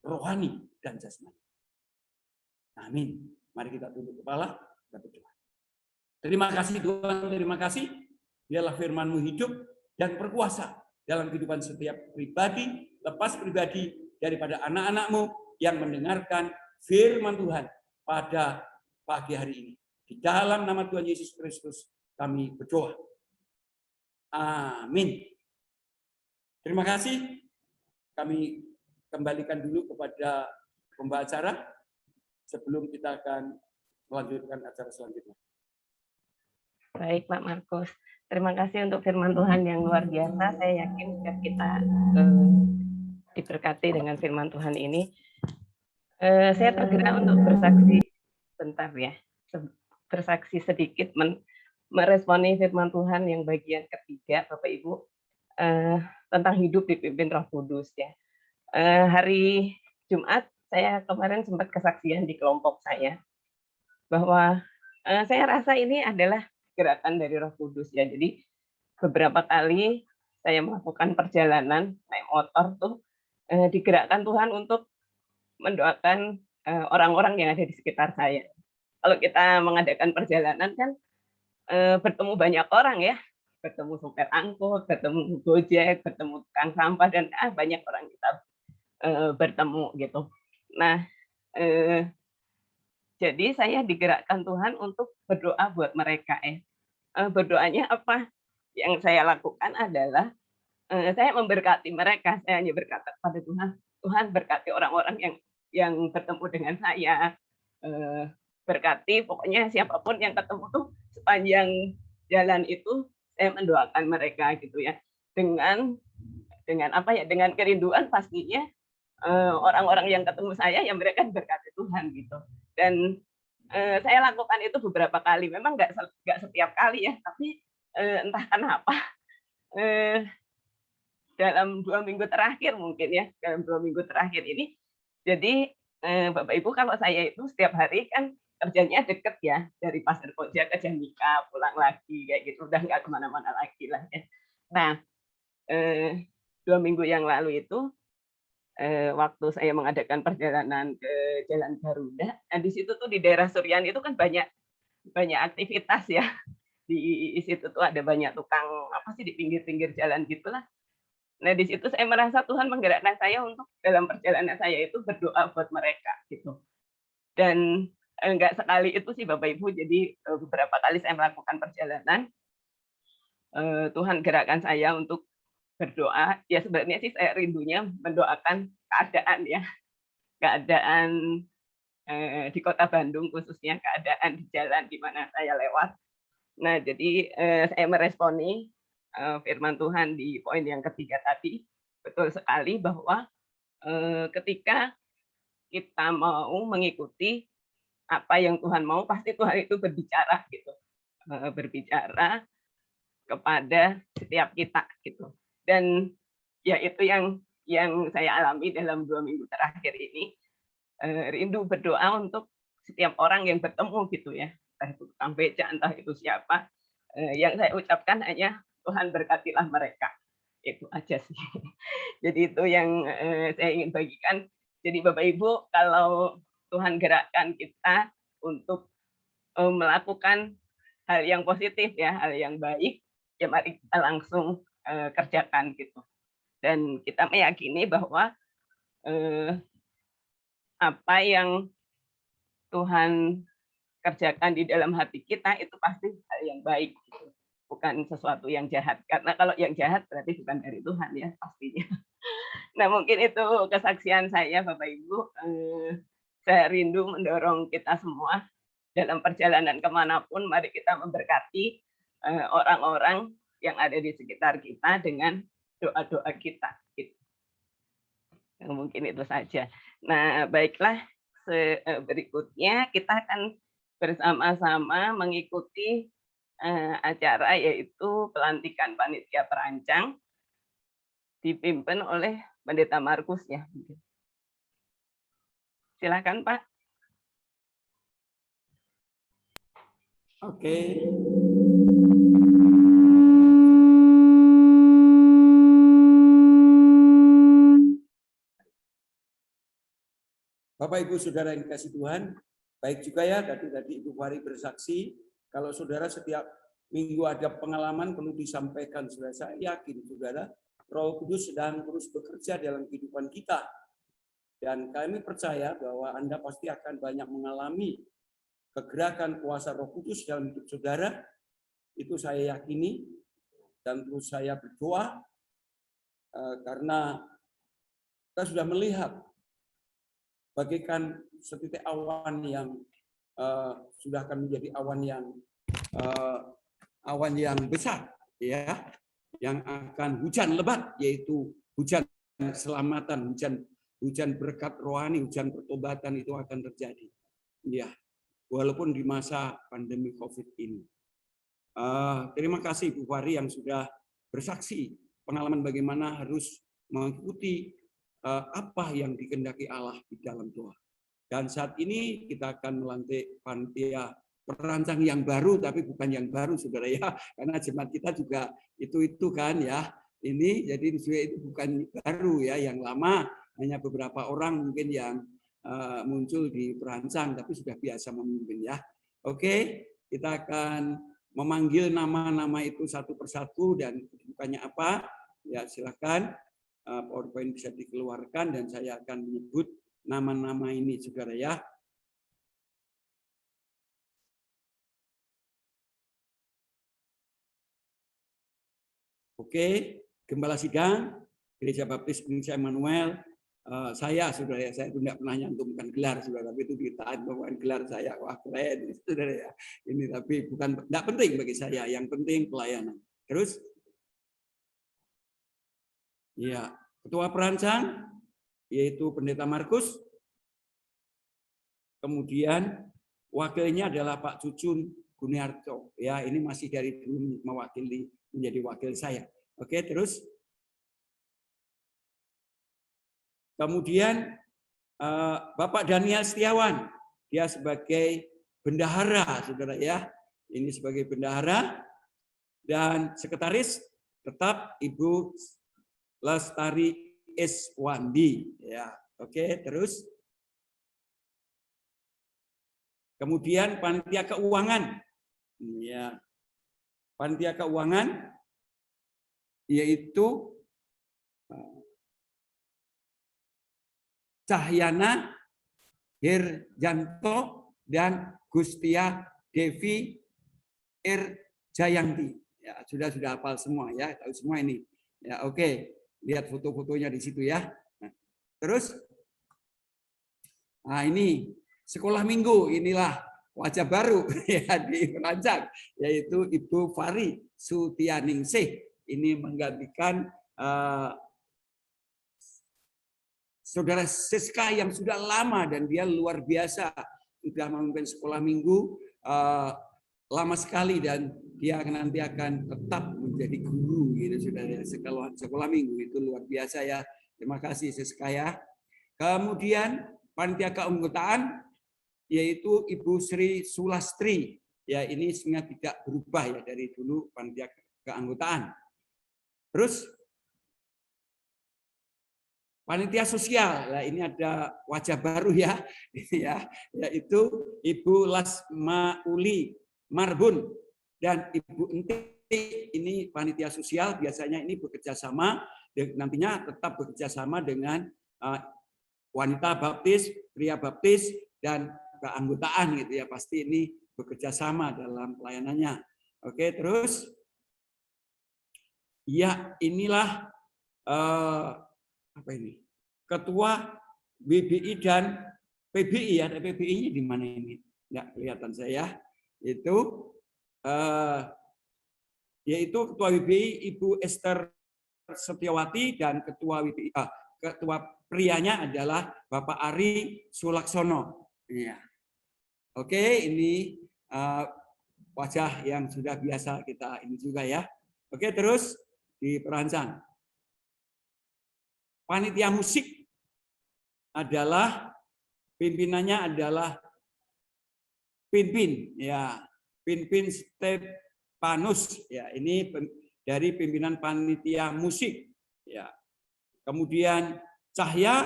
S6: rohani dan jasmani. Amin. Mari kita tunduk kepala, kita berdoa. Terima kasih Tuhan, terima kasih. Biarlah firman-Mu hidup dan berkuasa dalam kehidupan setiap pribadi, lepas pribadi daripada anak-anak-Mu yang mendengarkan firman Tuhan pada pagi hari ini. Di dalam nama Tuhan Yesus Kristus kami berdoa. Amin. Terima kasih. kami kembalikan dulu kepada pembawa acara sebelum kita akan melanjutkan acara selanjutnya.
S5: Baik Pak Markus, terima kasih untuk firman Tuhan yang luar biasa. Saya yakin setiap kita diberkati dengan firman Tuhan ini. Saya tergerak untuk bersaksi bentar ya, bersaksi sedikit meresponi firman Tuhan yang bagian ketiga, Bapak Ibu, tentang hidup dipimpin Roh Kudus ya. Hari Jumat saya kemarin sempat kesaksian di kelompok saya bahwa saya rasa ini adalah gerakan dari Roh Kudus ya. Jadi beberapa kali saya melakukan perjalanan naik motor tuh digerakkan Tuhan untuk mendoakan orang-orang yang ada di sekitar saya. Kalau kita mengadakan perjalanan kan bertemu banyak orang ya, bertemu supir angkut, bertemu Gojek, bertemu tukang sampah dan banyak orang kita bertemu gitu. Nah, jadi saya digerakkan Tuhan untuk berdoa buat mereka ya. Berdoanya apa? Yang saya lakukan adalah saya memberkati mereka. Saya hanya berkata kepada Tuhan, Tuhan berkati orang-orang yang bertemu dengan saya. Berkati pokoknya siapapun yang ketemu tuh sepanjang jalan itu saya mendoakan mereka gitu ya. Dengan apa ya? Dengan kerinduan pastinya orang-orang yang ketemu saya yang mereka berkati Tuhan gitu. Dan saya lakukan itu beberapa kali, memang nggak setiap kali ya, tapi entah kenapa dalam 2 minggu terakhir mungkin ya, dalam 2 minggu terakhir ini, jadi Bapak Ibu kalau saya itu setiap hari kan kerjanya deket ya, dari Pasir Koja ke Jamika, pulang lagi kayak gitu, udah nggak kemana-mana lagi lah ya. Nah 2 minggu yang lalu itu waktu saya mengadakan perjalanan ke Jalan Garuda, nah di situ tuh di daerah Suryani itu kan banyak aktivitas ya. Di situ tuh ada banyak tukang apa sih di pinggir-pinggir jalan gitulah. Nah di situ saya merasa Tuhan menggerakkan saya untuk dalam perjalanan saya itu berdoa buat mereka gitu. Dan enggak sekali itu sih Bapak Ibu, jadi beberapa kali saya melakukan perjalanan, Tuhan gerakkan saya untuk berdoa. Ya sebenarnya sih saya rindunya mendoakan keadaan ya, keadaan di Kota Bandung khususnya, keadaan di jalan di mana saya lewat. Nah jadi saya meresponi firman Tuhan di poin yang ketiga tadi, betul sekali bahwa ketika kita mau mengikuti apa yang Tuhan mau, pasti Tuhan itu berbicara gitu, berbicara kepada setiap kita gitu. Dan ya itu yang saya alami dalam 2 minggu terakhir ini, rindu berdoa untuk setiap orang yang bertemu gitu ya, entah itu tukang beca, entah itu siapa, yang saya ucapkan hanya Tuhan berkatilah mereka, itu aja sih. Jadi itu yang saya ingin bagikan. Jadi Bapak Ibu, kalau Tuhan gerakkan kita untuk melakukan hal yang positif ya, hal yang baik, ya mari kita langsung kerjakan gitu. Dan kita meyakini bahwa apa yang Tuhan kerjakan di dalam hati kita itu pasti hal yang baik gitu. Bukan sesuatu yang jahat, karena kalau yang jahat berarti bukan dari Tuhan ya pastinya. Nah mungkin itu kesaksian saya Bapak Ibu. Saya rindu mendorong kita semua dalam perjalanan kemanapun, mari kita memberkati orang-orang yang ada di sekitar kita dengan doa-doa kita. Gitu. Mungkin itu saja. Nah baiklah, berikutnya kita akan bersama-sama mengikuti acara yaitu pelantikan panitia perancang dipimpin oleh Pendeta Markus ya. Silakan Pak.
S6: Oke. Bapak Ibu Saudara yang dikasih Tuhan, baik juga ya tadi Ibu Fari bersaksi kalau saudara setiap minggu ada pengalaman perlu disampaikan. Saya yakin saudara Roh Kudus sedang terus bekerja dalam kehidupan kita. Dan kami percaya bahwa Anda pasti akan banyak mengalami kegerakan kuasa Roh Kudus dalam hidup saudara. Itu saya yakini dan terus saya berdoa karena kita sudah melihat bagaikan setitik awan yang sudah akan menjadi awan yang besar, ya, yang akan hujan lebat, yaitu hujan keselamatan, hujan berkat rohani, hujan pertobatan itu akan terjadi. Ya, walaupun di masa pandemi COVID ini. Terima kasih Bu Fari yang sudah bersaksi pengalaman bagaimana harus mengikuti apa yang dikehendaki Allah di dalam doa. Dan saat ini kita akan melantik panitia perancang yang baru, tapi bukan yang baru, saudara ya, karena jemaat kita juga itu kan ya. Ini jadi itu bukan baru ya, yang lama hanya beberapa orang mungkin yang muncul di perancang, tapi sudah biasa memimpin ya. Oke, kita akan memanggil nama-nama itu satu persatu dan kedudukannya apa. Ya silakan PowerPoint bisa dikeluarkan dan saya akan menyebut nama-nama ini, saudara ya. Oke, Gembala Sidang, Gereja Baptis Indonesia Emmanuel, saya, saudara ya, saya tidak pernah nyantumkan gelar, saudara, tapi itu ditaat bawain gelar saya, wah keren, saudara ya. Ini tapi bukan, tidak penting bagi saya, yang penting pelayanan. Terus, ya, Ketua Perancang, yaitu Pendeta Markus, kemudian wakilnya adalah Pak Cucun Guniarto, ya, ini masih dari dulu mewakili menjadi wakil saya. Oke, terus kemudian Bapak Daniel Setiawan, dia sebagai bendahara, saudara ya. Ini sebagai bendahara dan sekretaris tetap Ibu Lestari Iswandi, ya. Oke, terus kemudian panitia keuangan, ya. Panitia keuangan yaitu Cahyana Hirjanto dan Gustia Devi Irjayanti. Ya, sudah hafal semua ya, tahu semua ini. Ya, oke. Lihat foto-fotonya di situ ya. Nah, terus nah ini sekolah minggu, inilah wajah baru ya di perancang, yaitu Ibu Fari Sutianingsih. Ini menggantikan Saudara Siska yang sudah lama dan dia luar biasa, sudah memimpin sekolah minggu lama sekali dan dia nanti akan tetap menjadi guru gitu, saudara. Sekolah minggu itu luar biasa ya. Terima kasih Siska ya. Kemudian panitia keanggotaan yaitu Ibu Sri Sulastri. Ya, ini sebenarnya tidak berubah ya dari dulu panitia keanggotaan. Terus panitia sosial. Nah, ini ada wajah baru ya. Yaitu Ibu Lasmauli Marbun dan Ibu Enti. Ini panitia sosial, biasanya ini bekerja sama, nantinya tetap bekerja sama dengan wanita baptis, pria baptis, dan keanggotaan gitu ya. Pasti ini bekerja sama dalam pelayanannya. Oke, terus ya inilah apa ini? Ketua BBI dan PBI ya. PBI-nya di mana ini? Enggak kelihatan saya. Itu yaitu Ketua BBI Ibu Esther Setiawati dan Ketua BBI Ketua prianya adalah Bapak Ari Sulaksono. Iya. Oke, ini wajah yang sudah biasa kita ini juga ya. Oke, terus di perancang. Panitia musik adalah pimpinannya adalah Pinpin ya, Pinpin Stepanus ya, ini dari pimpinan panitia musik ya. Kemudian Cahya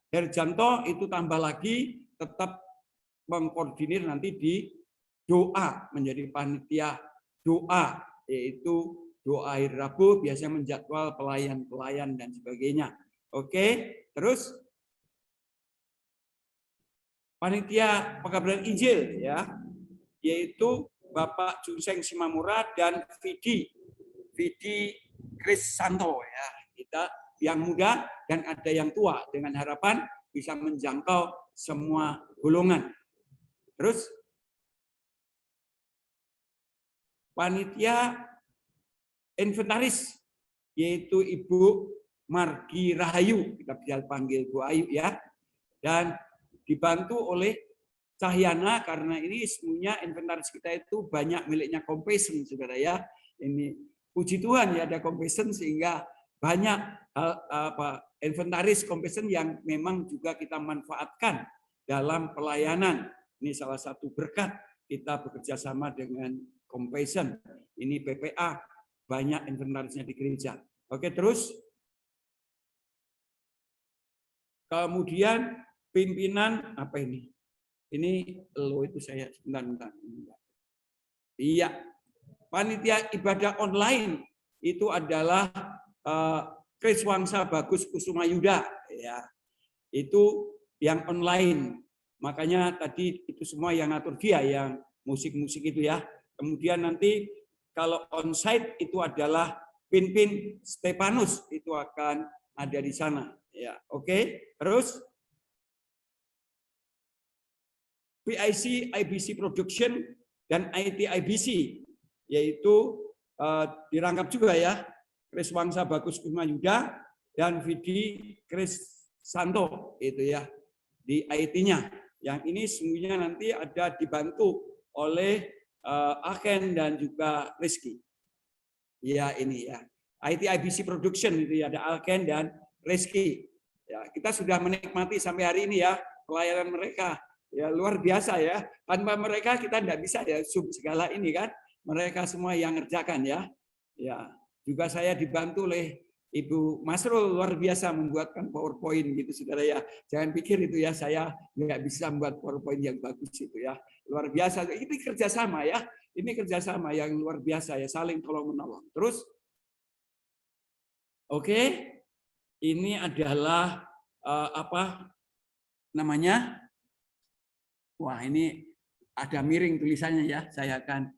S6: Herjanto itu tambah lagi tetap mengkoordinir nanti di doa, menjadi panitia doa, yaitu doa akhir Rabu, biasanya menjadwal pelayan-pelayan dan sebagainya. Oke, terus panitia pengkabaran Injil ya, yaitu Bapak Junseng Simamura dan Vidi Krisanto ya. Kita yang muda dan ada yang tua dengan harapan bisa menjangkau semua golongan. Terus panitia inventaris yaitu Ibu Margi Rahayu, kita bisa panggil Bu Ayu ya, dan dibantu oleh Cahyana karena ini semuanya inventaris kita itu banyak miliknya Compassion, saudara ya. Ini puji Tuhan ya ada Compassion sehingga banyak inventaris Compassion yang memang juga kita manfaatkan dalam pelayanan. Ini salah satu berkat kita bekerja sama dengan Compassion. Ini PPA banyak inventarisnya di gereja. Oke, terus kemudian pimpinan apa ini? Ini lo itu saya sebentar. Iya, panitia ibadah online itu adalah Kris Wangsa Bagus Kusuma Yuda, ya. Itu yang online. Makanya tadi itu semua yang ngatur dia, yang musik-musik itu ya. Kemudian nanti kalau onsite itu adalah Pinpin Stepanus itu akan ada di sana. Ya, oke. Terus PIC IBC Production dan IT IBC yaitu dirangkap juga ya Kris Wangsa Bagus Kusuma Yuda dan Vidi Kris Santo itu ya di IT-nya. Yang ini semuanya nanti ada dibantu oleh Aken dan juga Rizky. Ya ini ya IT IBC Production itu ya ada Aken dan Rizky. Ya kita sudah menikmati sampai hari ini ya pelayanan mereka. Ya luar biasa ya. Tanpa mereka kita tidak bisa ya sub segala ini kan. Mereka semua yang ngerjakan ya. Ya, juga saya dibantu oleh Ibu Masrul luar biasa membuatkan PowerPoint gitu saudara ya. Jangan pikir itu ya saya nggak bisa membuat PowerPoint yang bagus itu ya. Luar biasa. Ini kerjasama ya. Ini kerjasama yang luar biasa ya, saling tolong menolong. Terus oke. Ini adalah apa namanya? Wah, ini ada miring tulisannya ya. Saya akan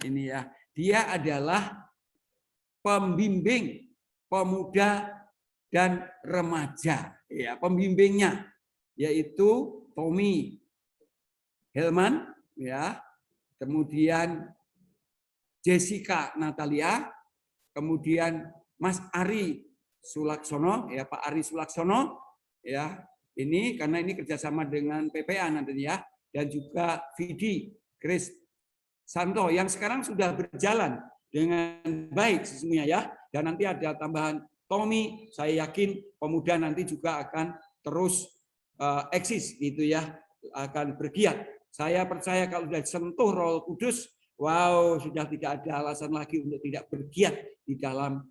S6: ini ya. Dia adalah pembimbing pemuda dan remaja. Ya, pembimbingnya yaitu Tommy Helman ya. Kemudian Jessica Natalia, kemudian Mas Ari Sulaksono ya, Pak Ari Sulaksono ya. Ini karena ini kerjasama dengan PPA nantinya ya. Dan juga Vidi Kris Santo yang sekarang sudah berjalan dengan baik sesungguhnya ya. Dan nanti ada tambahan Tommy, saya yakin pemuda nanti juga akan terus eksis gitu ya, akan bergiat. Saya percaya kalau sudah sentuh Roh Kudus, wow sudah tidak ada alasan lagi untuk tidak bergiat di dalam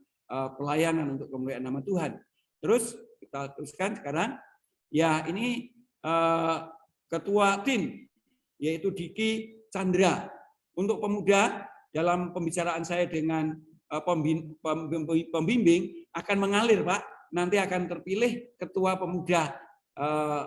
S6: pelayanan untuk kemuliaan nama Tuhan. Terus kita teruskan sekarang. Ya ini ketua tim yaitu Diki Chandra. Untuk pemuda dalam pembicaraan saya dengan pembimbing akan mengalir Pak. Nanti akan terpilih ketua pemuda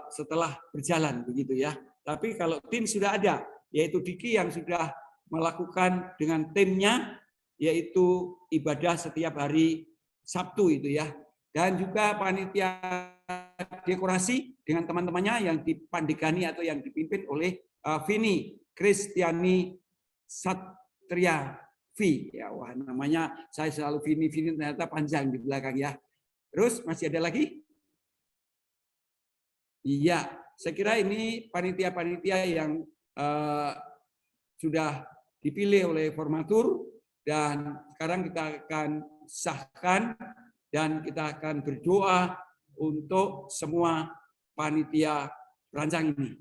S6: setelah berjalan begitu ya. Tapi kalau tim sudah ada yaitu Diki yang sudah melakukan dengan timnya yaitu ibadah setiap hari Sabtu itu ya. Dan juga panitia dekorasi dengan teman-temannya yang dipandegani atau yang dipimpin oleh Vini Kristiani Satria V. Ya, wah namanya saya selalu Vini ternyata panjang di belakang ya. Terus masih ada lagi? Iya, saya kira ini panitia-panitia yang sudah dipilih oleh formatur dan sekarang kita akan sahkan dan kita akan berdoa untuk semua panitia perancang ini.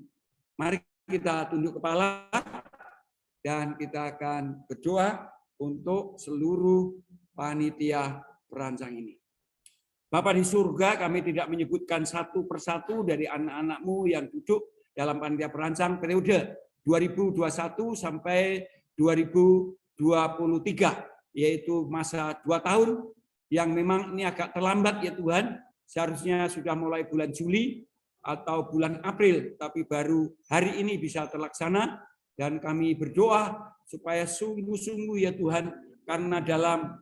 S6: Mari kita tunduk kepala dan kita akan berdoa untuk seluruh panitia perancang ini. Bapa di surga, kami tidak menyebutkan satu persatu dari anak-anakmu yang duduk dalam panitia perancang periode 2021 sampai 2023, yaitu masa 2 tahun yang memang ini agak terlambat ya Tuhan, seharusnya sudah mulai bulan Juli atau bulan April, tapi baru hari ini bisa terlaksana dan kami berdoa supaya sungguh-sungguh ya Tuhan, karena dalam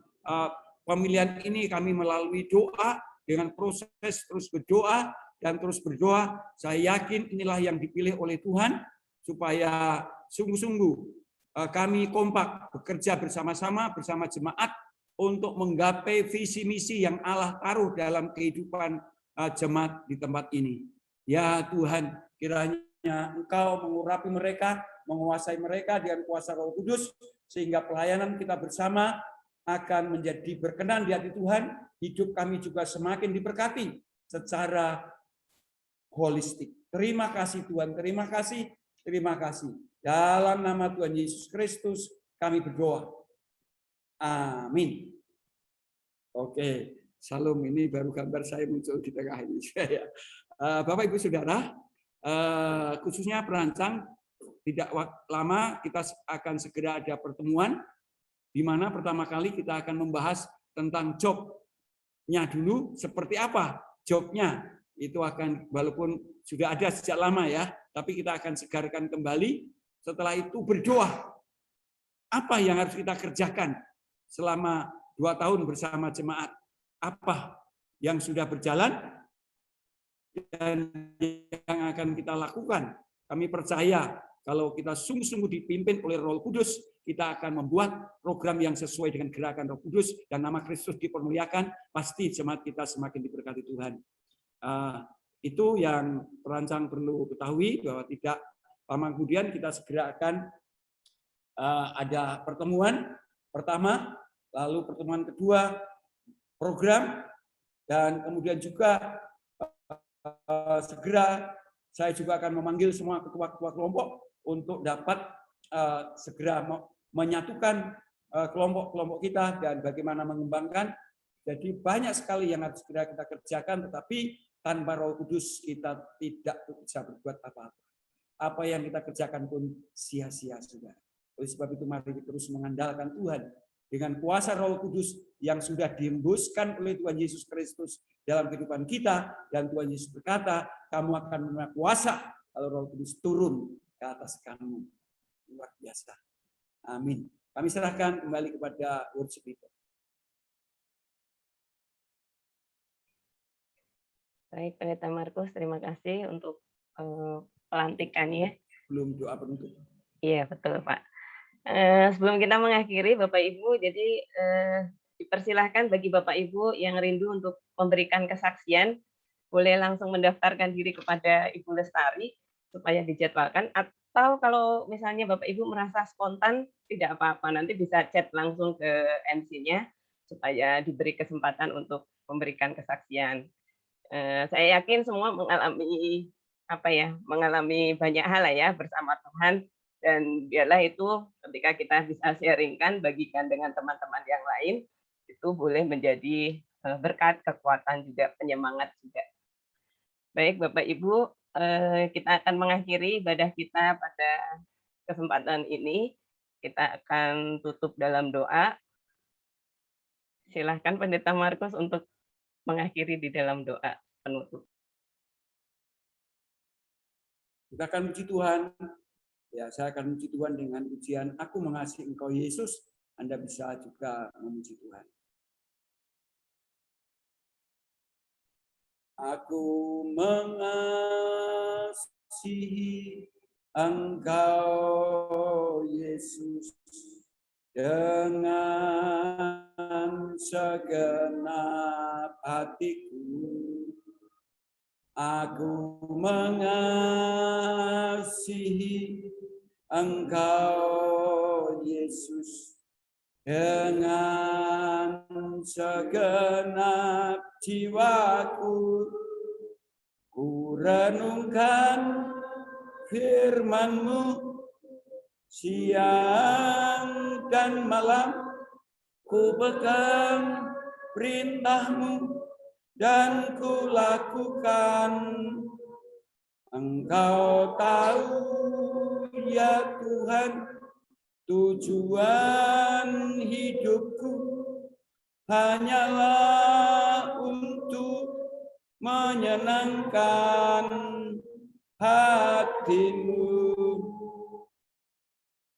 S6: pemilihan ini kami melalui doa dengan proses terus berdoa dan terus berdoa. Saya yakin inilah yang dipilih oleh Tuhan supaya sungguh-sungguh kami kompak bekerja bersama-sama bersama jemaat untuk menggapai visi misi yang Allah taruh dalam kehidupan jemaat di tempat ini. Ya Tuhan, kiranya Engkau mengurapi mereka, menguasai mereka dengan kuasa Roh Kudus, sehingga pelayanan kita bersama akan menjadi berkenan di hati Tuhan. Hidup kami juga semakin diberkati secara holistik. Terima kasih Tuhan, terima kasih, terima kasih. Dalam nama Tuhan Yesus Kristus kami berdoa. Amin. Oke, Salam, ini baru gambar saya muncul di tengah ini. Bapak Ibu Saudara, khususnya perancang, tidak lama kita akan segera ada pertemuan di mana pertama kali kita akan membahas tentang jobnya dulu, seperti apa jobnya. Itu akan, walaupun sudah ada sejak lama ya, tapi kita akan segarkan kembali. Setelah itu berdoa. Apa yang harus kita kerjakan selama 2 tahun bersama jemaat? Apa yang sudah berjalan dan yang akan kita lakukan? Kami percaya kalau kita sungguh-sungguh dipimpin oleh Roh Kudus, kita akan membuat program yang sesuai dengan gerakan Roh Kudus dan nama Kristus dipermuliakan. Pasti jemaat kita semakin diberkati Tuhan. Itu yang perancang perlu ketahui, bahwa tidak lama kemudian kita segera akan ada pertemuan pertama, lalu pertemuan kedua program, dan kemudian juga segera saya juga akan memanggil semua ketua-ketua kelompok untuk dapat segera menyatukan kelompok-kelompok kita dan bagaimana mengembangkan. Jadi banyak sekali yang harus segera kita kerjakan, tetapi tanpa Roh Kudus kita tidak bisa berbuat apa-apa. Apa yang kita kerjakan pun sia-sia sudah. Oleh sebab itu mari kita terus mengandalkan Tuhan dengan kuasa Roh Kudus yang sudah dihembuskan oleh Tuhan Yesus Kristus dalam kehidupan kita, dan Tuhan Yesus berkata, kamu akan menerima kuasa kalau Roh Kudus turun ke atas kamu. Luar biasa. Amin. Kami serahkan kembali kepada worship leader.
S5: Baik, Pendeta Markus, terima kasih untuk pelantikannya.
S6: Belum doa penutup.
S5: Iya, betul Pak. Sebelum kita mengakhiri, Bapak Ibu, jadi dipersilahkan bagi Bapak Ibu yang rindu untuk memberikan kesaksian, boleh langsung mendaftarkan diri kepada Ibu Lestari supaya dijadwalkan, atau kalau misalnya Bapak Ibu merasa spontan, tidak apa-apa, nanti bisa chat langsung ke MC-nya supaya diberi kesempatan untuk memberikan kesaksian. Saya yakin semua mengalami banyak hal ya bersama Tuhan, dan biarlah itu ketika kita bisa sharingkan, bagikan dengan teman-teman yang lain, itu boleh menjadi berkat, kekuatan juga, penyemangat juga. Baik Bapak Ibu, kita akan mengakhiri ibadah kita pada kesempatan ini. Kita akan tutup dalam doa. Silahkan Pendeta Markus untuk mengakhiri di dalam doa penutup.
S6: Kita akan puji Tuhan. Ya, saya akan memuji Tuhan dengan pujian Aku Mengasihi Engkau Yesus. Anda bisa juga memuji Tuhan. Aku mengasihi Engkau Yesus dengan segenap hatiku. Aku mengasihi Engkau Yesus dengan segenap jiwaku. Ku renungkan firman-Mu siang dan malam, ku pegang perintah-Mu dan ku lakukan. Engkau tahu ya Tuhan, tujuan hidupku hanyalah untuk menyenangkan hati-Mu.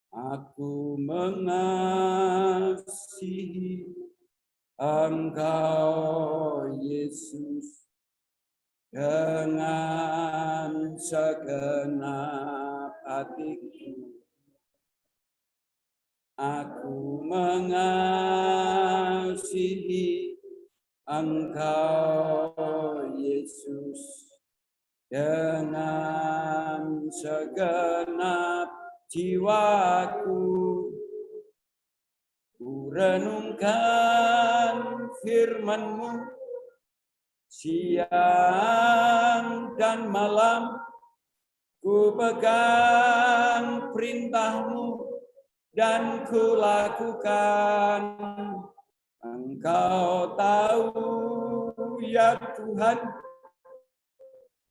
S6: Aku mengasihi Engkau Yesus dengan segenap hatiku. Aku mengasihi Engkau Yesus dengan segenap jiwaku. Ku renungkan firman-Mu siang dan malam, ku pegang perintah-Mu dan ku lakukan. Engkau tahu ya Tuhan,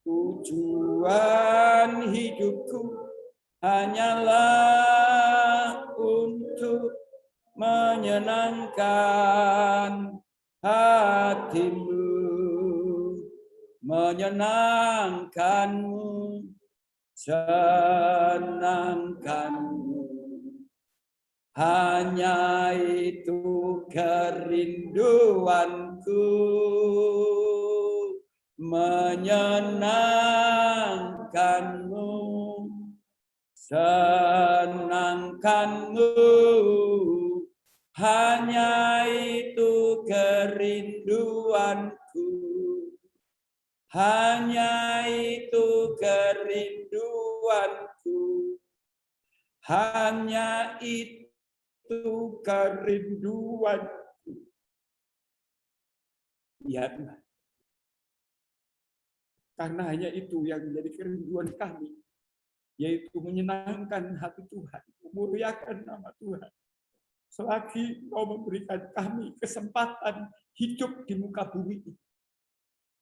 S6: tujuan hidupku hanyalah untuk menyenangkan hati-Mu, menyenangkan-Mu, senangkan-Mu. Hanya itu kerinduanku, menyenangkan-Mu, senangkan-Mu. Hanya itu kerinduanku, hanya itu kerinduanku, hanya itu kerinduanku. Ya Tuhan, karena hanya itu yang menjadi kerinduan kami, yaitu menyenangkan hati Tuhan, memuliakan nama Tuhan. Selagi Kau memberikan kami kesempatan hidup di muka bumi ini.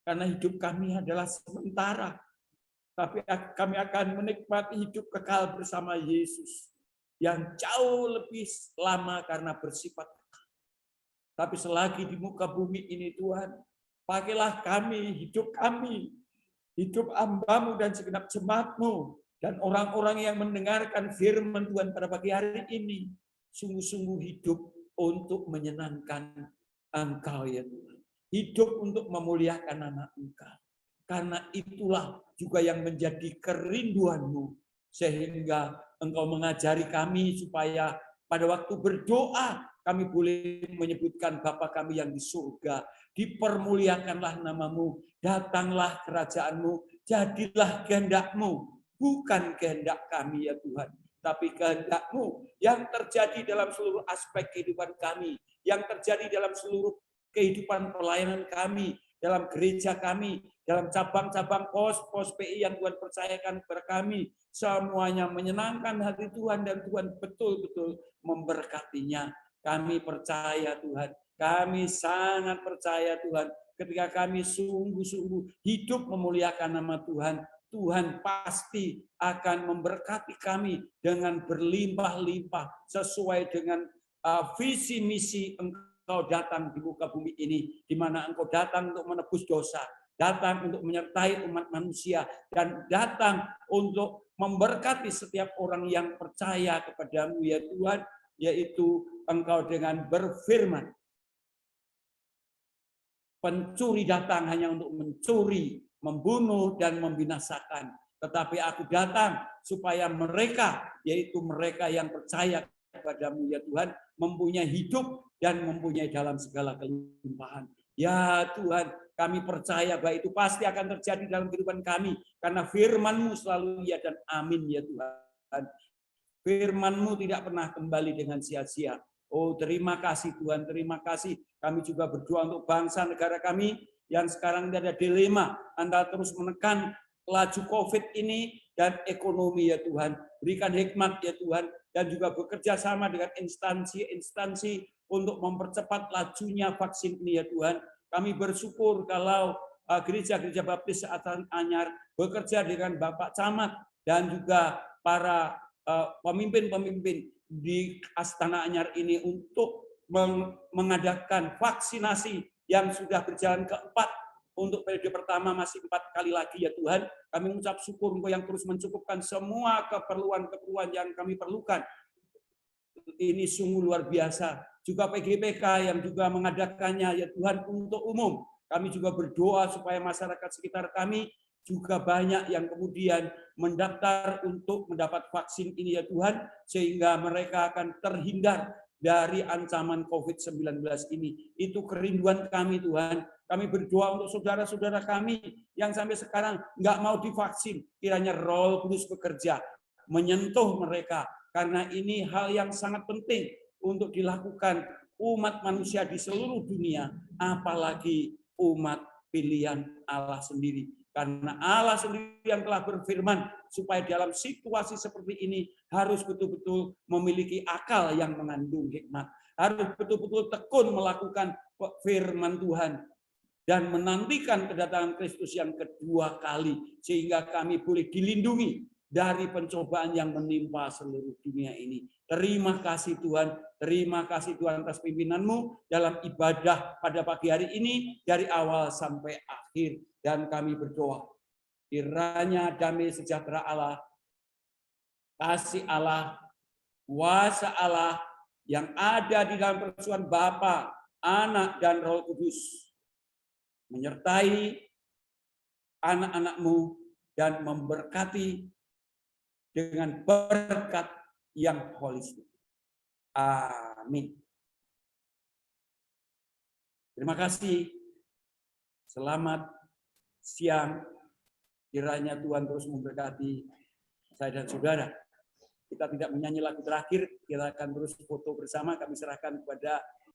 S6: Karena hidup kami adalah sementara. Tapi kami akan menikmati hidup kekal bersama Yesus. Yang jauh lebih lama karena bersifat kekal. Tapi selagi di muka bumi ini Tuhan, pakailah kami, hidup hamba-Mu dan segenap jemaat-Mu. Dan orang-orang yang mendengarkan firman Tuhan pada pagi hari ini. Sungguh-sungguh hidup untuk menyenangkan Engkau ya Tuhan. Hidup untuk memuliakan nama Engkau. Karena itulah juga yang menjadi kerinduan-Mu. Sehingga Engkau mengajari kami supaya pada waktu berdoa kami boleh menyebutkan Bapa kami yang di surga. Dipermuliakanlah nama-Mu. Datanglah kerajaan-Mu. Jadilah kehendak-Mu. Bukan kehendak kami ya Tuhan. Tapi kehendak-Mu yang terjadi dalam seluruh aspek kehidupan kami, yang terjadi dalam seluruh kehidupan pelayanan kami, dalam gereja kami, dalam cabang-cabang pos PI yang Tuhan percayakan kepada kami, semuanya menyenangkan hati Tuhan dan Tuhan betul-betul memberkatinya. Kami percaya Tuhan, kami sangat percaya Tuhan, ketika kami sungguh-sungguh hidup memuliakan nama Tuhan, Tuhan pasti akan memberkati kami dengan berlimpah-limpah sesuai dengan visi misi Engkau datang di muka bumi ini, di mana Engkau datang untuk menebus dosa, datang untuk menyertai umat manusia, dan datang untuk memberkati setiap orang yang percaya kepadamu ya Tuhan, yaitu Engkau dengan berfirman, pencuri datang hanya untuk mencuri, membunuh, dan membinasakan. Tetapi aku datang supaya mereka, yaitu mereka yang percaya kepada-Mu ya Tuhan, mempunyai hidup dan mempunyai dalam segala kelimpahan. Ya Tuhan, kami percaya bahwa itu pasti akan terjadi dalam kehidupan kami. Karena firman-Mu selalu ya dan amin ya Tuhan. Firman-Mu tidak pernah kembali dengan sia-sia. Oh terima kasih Tuhan, terima kasih. Kami juga berdoa untuk bangsa negara kami yang sekarang ada dilema antara terus menekan laju COVID ini dan ekonomi ya Tuhan. Berikan hikmat ya Tuhan, dan juga bekerja sama dengan instansi-instansi untuk mempercepat lajunya vaksin ini ya Tuhan. Kami bersyukur kalau gereja-gereja baptis Anyar bekerja dengan Bapak Camat dan juga para pemimpin-pemimpin di Astana Anyar ini untuk mengadakan vaksinasi yang sudah berjalan keempat. Untuk periode pertama masih 4 kali lagi ya Tuhan. Kami mengucap syukur Engkau yang terus mencukupkan semua keperluan-keperluan yang kami perlukan. Ini sungguh luar biasa. juga PGPK yang juga mengadakannya, ya Tuhan, untuk umum. Kami juga berdoa supaya masyarakat sekitar kami juga banyak yang kemudian mendaftar untuk mendapat vaksin ini, ya Tuhan, sehingga mereka akan terhindar dari ancaman COVID-19 ini. Itu kerinduan kami, Tuhan. Kami berdoa untuk saudara-saudara kami yang sampai sekarang nggak mau divaksin. Kiranya Roh Kudus bekerja, menyentuh mereka. Karena ini hal yang sangat penting untuk dilakukan umat manusia di seluruh dunia, apalagi umat pilihan Allah sendiri. Karena Allah sendiri yang telah berfirman supaya dalam situasi seperti ini harus betul-betul memiliki akal yang mengandung hikmat. Harus betul-betul tekun melakukan firman Tuhan dan menantikan kedatangan Kristus yang kedua kali, sehingga kami boleh dilindungi dari pencobaan yang menimpa seluruh dunia ini. Terima kasih Tuhan atas pimpinanmu dalam ibadah pada pagi hari ini dari awal sampai akhir. Dan kami berdoa, kiranya damai sejahtera Allah, kasih Allah, kuasa Allah yang ada di dalam persekutuan Bapa, Anak, dan Roh Kudus menyertai anak-anakmu dan memberkati dengan berkat yang holistik. Amin. Terima kasih. Selamat siang. Kiranya Tuhan terus memberkati saya dan saudara. Kita tidak menyanyi lagu terakhir, kita akan terus foto bersama. Kami serahkan kepada